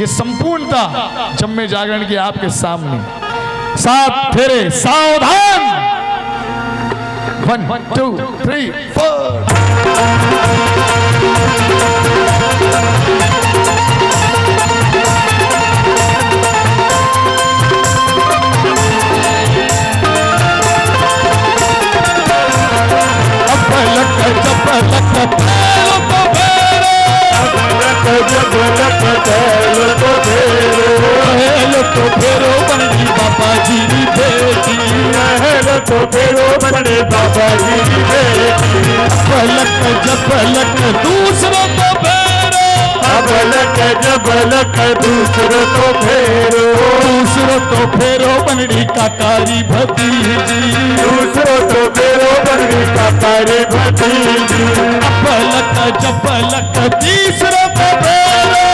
ये संपूर्णता जम्मे जागरण की आपके सामने। 7 फेरे सावधान। 1 2 3 4। तो फेरो बड़ी बाबा जी की बेटी, तो फेरो बड़े बाबा जी की बेटी। पलक जब पलक दूसरों को फेरो, पलक जब पलक दूसरों को फेरो, दूसरों को फेरो बनड़ी काकारी भतीजी, दूसरों को फेरो बनड़ी काकारी भतीजी। पलक जब पलक तीसरों को फेरो,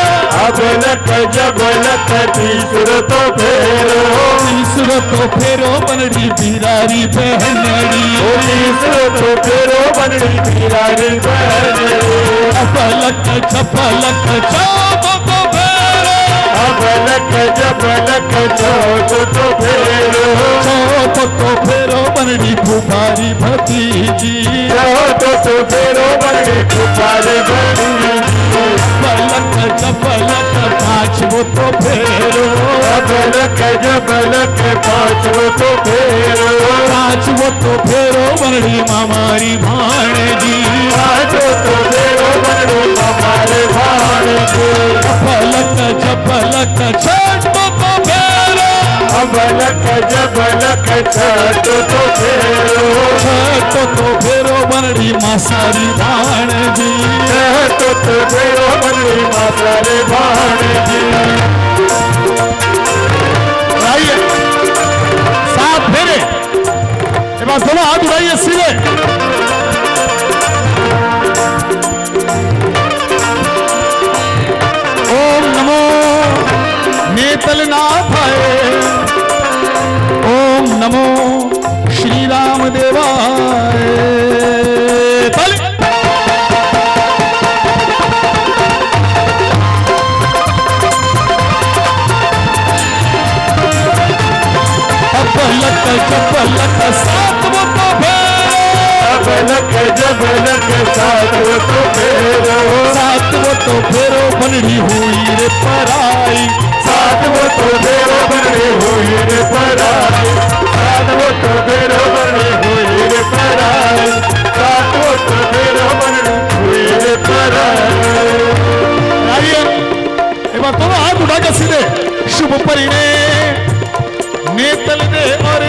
पलक जब पलक तीसरों तो फेरो, तीसरों तो फेरो बनड़ी बिरारी बहनड़ी, तीसरों तो फेरो बनड़ी बिरारी बहनड़ी। पलक जब पलक चौथों तो फेरो, पलक जब पलक चौथों तो फेरो, चौथों तो फेरो बनड़ी फुफारी भतीजी, चौथों तो फेरो बनड़ी फुफारी भतीजी। पलक जब पलक पांचवों तो फेरो, पलक जब पलक पांचवों तो फेरो, पांचवों तो फेरो बनड़ी मामारी भाणजी, पांचवों तो फेरो बनड़ी मामारी भाणजी। पलक जब पलक छठों तो फेरो, पलक जब पलक छठों तो फेरो, छठों तो फेरो बनड़ी मासारी भाणजी, छठों तो फेरो बनड़ी मासारी भाणजी। आइए 7 फेरे, एक बार दोनों हाथ उठाइए सीधे। ओम नमो नेतलनाथाय, ओम नमो श्री राम देवाय। पलक सातवों तो फेरो, पलक जब पलक सातवों तो फेरो, सातवों तो फेरो बनड़ी हुई रे पराई, सातवों तो फेरो बनड़ी हुई रे पराई, सातवों तो फेरो बनड़ी हुई रे पराई, सातवों तो फेरो बनड़ी हुई रे पराई। आइए एक बार दोनों हाथ उठा के सीधे। शुभ परिणे नेतल दे और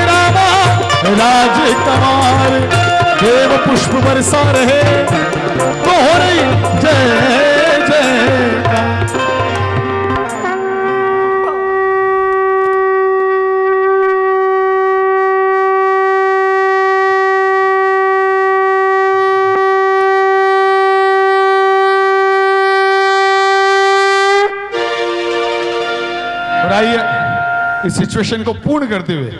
रामा राजकुमार, देव पुष्प बरसा रहे तो हो रही जय जय। और आइए इस सिचुएशन को पूर्ण करते हुए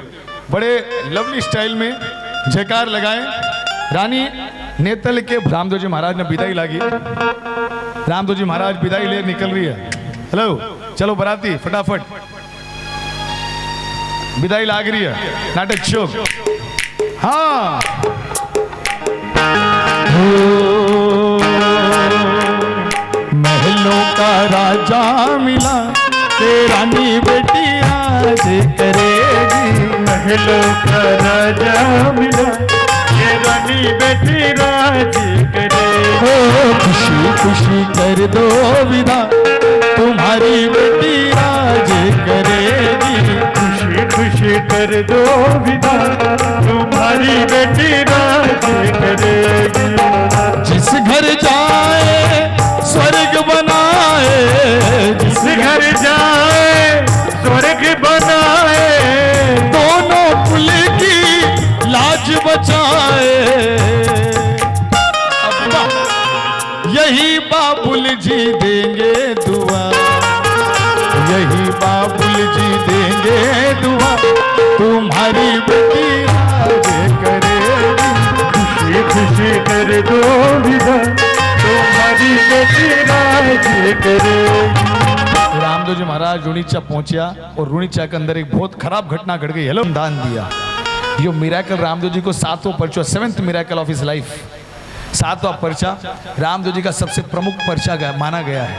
बड़े लवली स्टाइल में जयकार लगाएं। रानी नेतल के रामदेव जी महाराज ने विदाई लागी। रामदेव जी महाराज विदाई ले निकल रही है। हेलो चलो बराती फटाफट। विदाई लाग रही है, नाटक चुप। हाँ महलों का राजा मिला, रानी बेटी राज करेगी। महलों का राजा मिला, ये रानी बेटी राज करेगी। हो खुशी खुशी कर दो विदा, तुम्हारी बेटी राज करेगी। खुशी खुशी कर दो विदा, तुम्हारी बेटी राज करेगी। जिस घर जाए स्वर्ग बनाए, जिस घर जाए स्वर्ग बनाए। दोनों कुल की लाज बचाए। अब्बा यही बाबुल जी देंगे दुआ, यही बाबुल जी देंगे दुआ, तुम्हारी बेटी राज करेगी। खुशी खुशी कर दो विदा, तुम्हारी बेटी राज करेगी। रामदेव जी महाराज रुणीचा पहुंचा और रुणीचा के अंदर एक बहुत खराब घटना घट गई। हेलो दान दिया, ये मिराकल रामदेव जी को 7वां पर्चा, 7th miracle of his life, 7वां पर्चा रामदेव जी का सबसे प्रमुख पर्चा माना गया है।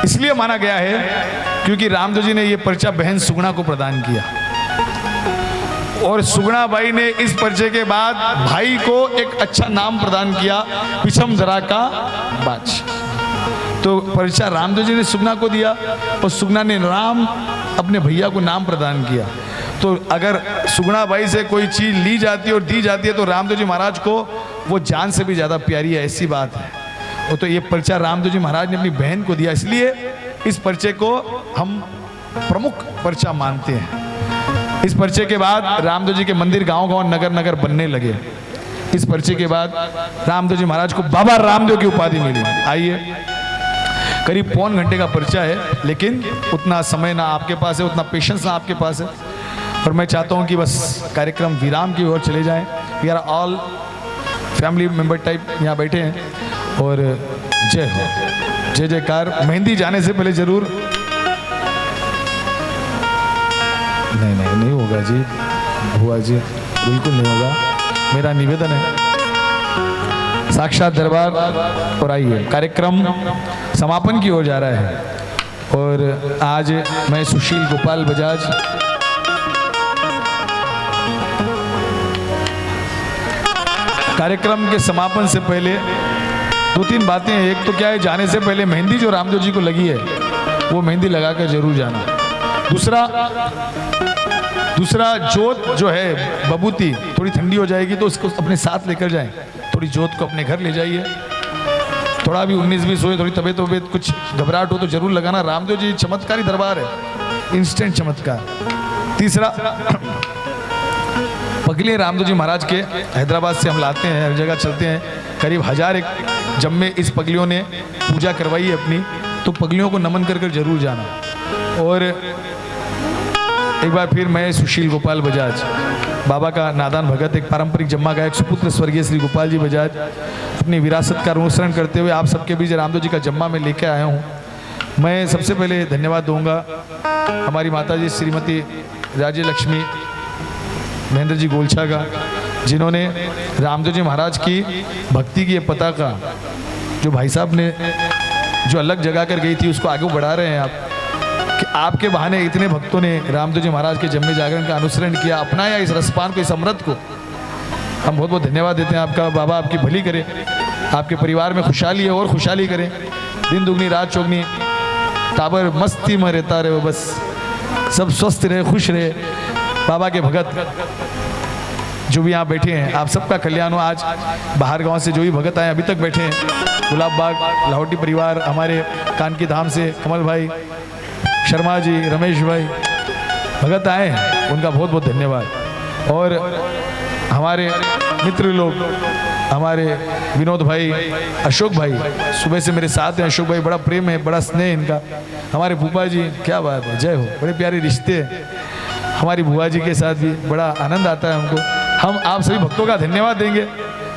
इसलिए माना गया है क्योंकि रामदेव जी ने यह पर्चा बहन सुगुणा को प्रदान किया और सुगुणा बाई ने इस पर्चे के बाद भाई को एक अच्छा नाम प्रदान किया, पिछम जरा का बाज। तो पर्चा रामदेव जी ने सुगना को दिया और सुगना ने राम अपने भैया को नाम प्रदान किया। तो अगर सुगना बाई से कोई चीज़ ली जाती है और दी जाती है तो रामदेव जी महाराज को वो जान से भी ज़्यादा प्यारी है, ऐसी बात है। और तो ये पर्चा रामदेव जी महाराज ने अपनी बहन को दिया, इसलिए इस पर्चे को हम प्रमुख पर्चा मानते हैं। इस पर्चे के बाद रामदेव जी के मंदिर गांव-गांव नगर-नगर बनने लगे। इस पर्चे के बाद रामदेव जी महाराज को बाबा रामदेव की उपाधि मिली। आइए, करीब पौन घंटे का पर्चा है, लेकिन उतना समय ना आपके पास है, उतना पेशेंस ना आपके पास है। और मैं चाहता हूं कि बस कार्यक्रम विराम की ओर चले जाएं। We are all family member type यहाँ बैठे हैं। और जय हो, जय जयकार। मेहंदी जाने से पहले जरूर, नहीं होगा जी, बुआ जी बिल्कुल नहीं होगा, मेरा निवेदन है। साक्षात दरबार। और आइए, कार्यक्रम समापन की ओर जा रहा है। और आज मैं सुशील गोपाल बजाज कार्यक्रम के समापन से पहले 2-3 बातें हैं। एक तो क्या है, जाने से पहले मेहंदी जो रामदेव जी को लगी है वो मेहंदी लगाकर जरूर जाना। दूसरा जोत जो है बबूती थोड़ी ठंडी हो जाएगी तो उसको अपने साथ लेकर जाएं। थोड़ी जोत को अपने घर ले जाइए। थोड़ा भी 19-20 हो, थोड़ी तबीयत कुछ घबराहट हो तो जरूर लगाना। रामदेव जी चमत्कारी दरबार है, इंस्टेंट चमत्कार। तीसरा, पगले रामदेव जी महाराज के हैदराबाद से हम लाते हैं, हर जगह चलते हैं। करीब 1000 जब में इस पगलियों ने पूजा करवाई है अपनी, तो पगलियों को नमन कर जरूर जाना। और एक बार फिर मैं सुशील गोपाल बजाज, बाबा का नादान भगत, एक पारंपरिक जम्मा गायक, सुपुत्र स्वर्गीय श्री गोपाल जी बजाज, अपनी विरासत का अनुसरण करते हुए आप सबके बीच रामदेव जी का जम्मा में लेके आया हूँ। मैं सबसे पहले धन्यवाद दूंगा हमारी माता जी श्रीमती राज्य लक्ष्मी महेंद्र जी गोलछा का, जिन्होंने रामदेव जी महाराज की भक्ति की पताका जो भाई साहब ने जो अलग जगह कर गई थी उसको आगे बढ़ा रहे हैं आप, कि आपके बहाने इतने भक्तों ने रामदेव जी महाराज के जम्मे जागरण का अनुसरण किया, अपनाया इस रसपान को, इस अमृत को। हम बहुत बहुत धन्यवाद देते हैं आपका। बाबा आपकी भली करे, आपके परिवार में खुशहाली है और खुशहाली करें, दिन दुगनी रात चौगनी, ताबर मस्ती में रहता रहे, बस सब स्वस्थ रहे, खुश रहे। बाबा के भगत जो भी यहाँ बैठे हैं, आप सबका कल्याण हो। आज बाहर गांव से जो भी भगत आए अभी तक बैठे हैं, गुलाब बाग लाहौटी परिवार, हमारे कानकी धाम से कमल भाई, शर्मा जी, रमेश भाई भगत आए हैं, उनका बहुत बहुत धन्यवाद। और हमारे मित्र लोग, हमारे विनोद भाई, अशोक भाई सुबह से मेरे साथ हैं। अशोक भाई बड़ा प्रेम है, बड़ा स्नेह इनका। हमारे भूपा जी, क्या बात है, जय हो, बड़े प्यारे रिश्ते हैं। हमारी बुआ जी के साथ भी बड़ा आनंद आता है हमको। हम आप सभी भक्तों का धन्यवाद देंगे।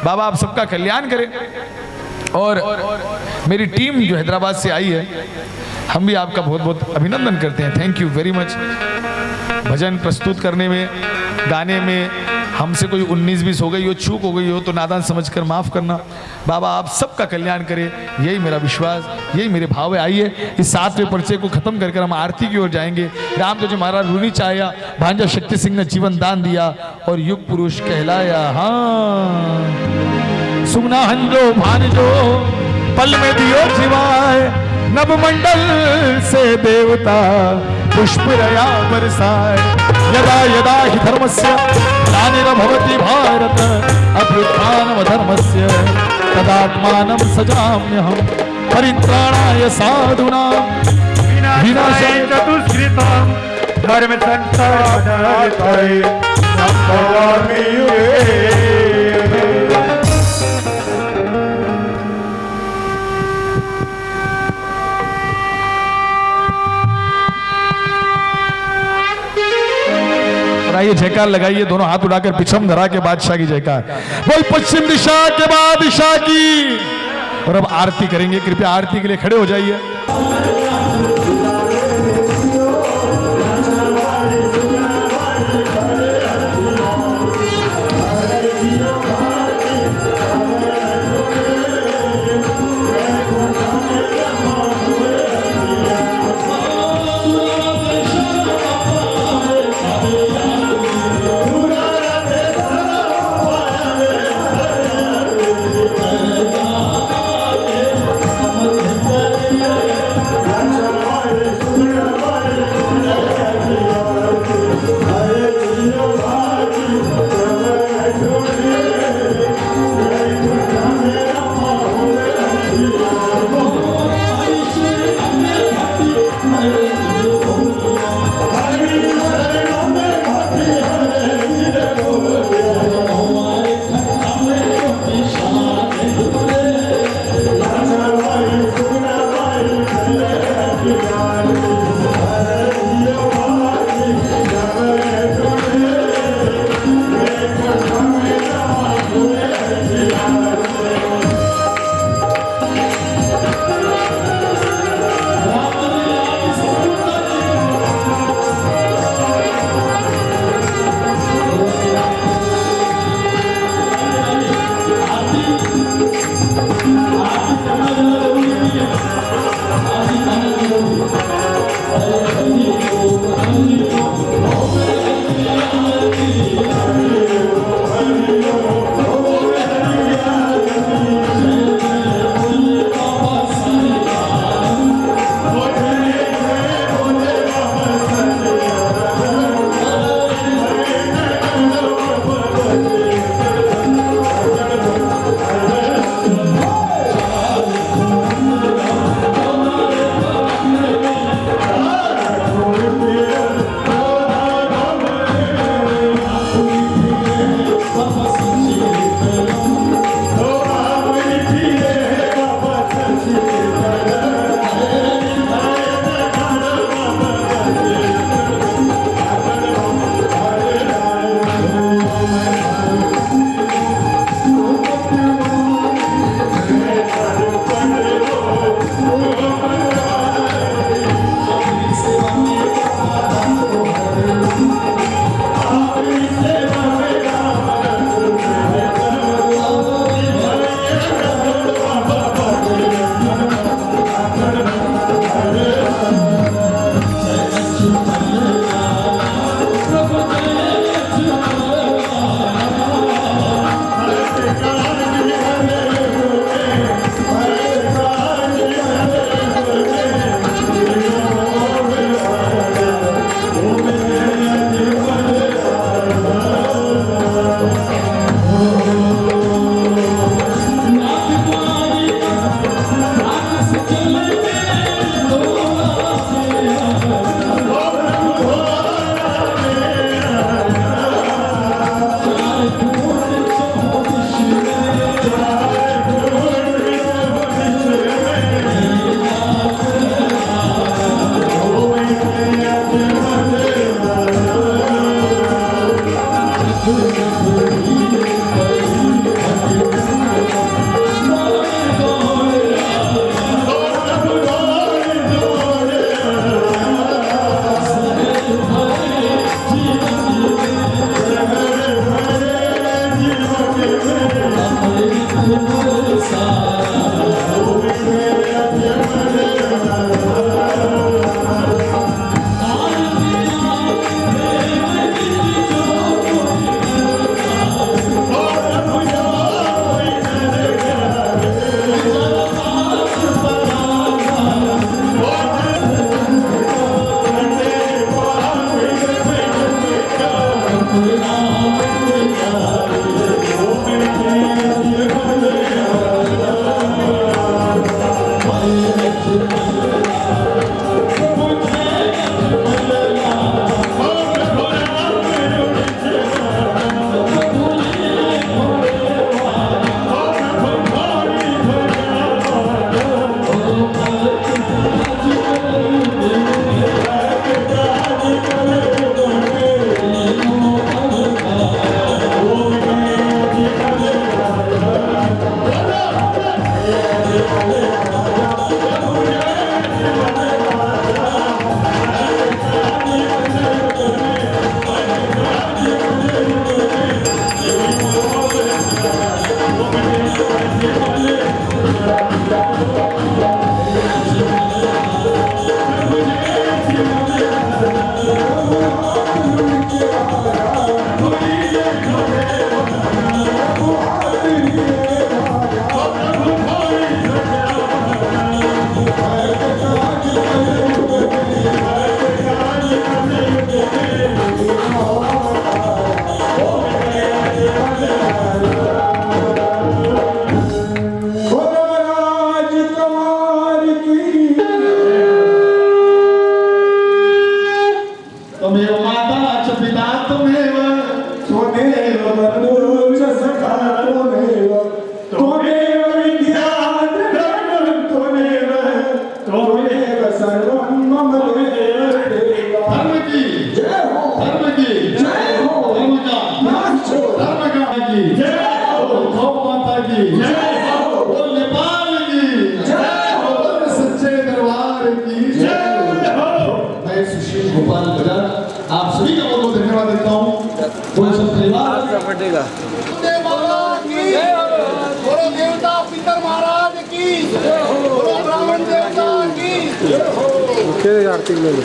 बाबा आप सबका कल्याण करें। और मेरी टीम जो हैदराबाद से आई है, हम भी आपका बहुत बहुत अभिनंदन करते हैं। Thank you very much. भजन प्रस्तुत करने में, गाने में हमसे कोई 19-20 हो गई हो, चूक हो गई हो तो नादान समझकर माफ़ करना। बाबा आप सबका कल्याण करे, यही मेरा विश्वास, यही मेरे भाव है। आइए इस 7वें पर्चे को खत्म कर हम आरती की ओर जाएंगे। रामदेव जी महाराज रूनी चाया, भांजा शक्ति सिंह ने जीवन दान दिया और युग पुरुष कहलाया। हाँ सुगना हंजो भानजो पल में दियो जीवाए, नवमंडल से देवता पुष्प रया बरसाए। यदा यदा हि धर्मस्य ग्लानिर्भवति भारत अभ्युत्थानमधर्मस्य तदात्मानं सजाम्यहं परित्राणाय साधूनां विनाशाय चतुष्कृतं धर्म संस्थापनार्थाय संभवामि युगे। आइए जयकार लगाइए, दोनों हाथ उठाकर पिछम धरा के बादशाह की जयकार। बोल पश्चिम दिशा के बादशाह की। और अब आरती करेंगे, कृपया आरती के लिए खड़े हो जाइए। त्वमेव सर्वं मम देव। धर्म की जय हो, धर्म की जय हो, धर्म का नाचो, धर्म का की जय हो, गौ माता की जय हो, बोल नेपाल की जय हो, बोल सच्चे दरबार की जय हो। मैं सुशील गोपाल बजाज आप सभी का बहुत बहुत धन्यवाद देता हूँ। बोल सब परिवार बोलो देवता पितर महाराज की, बोलो ब्राह्मण देवता की। आरती ले लो।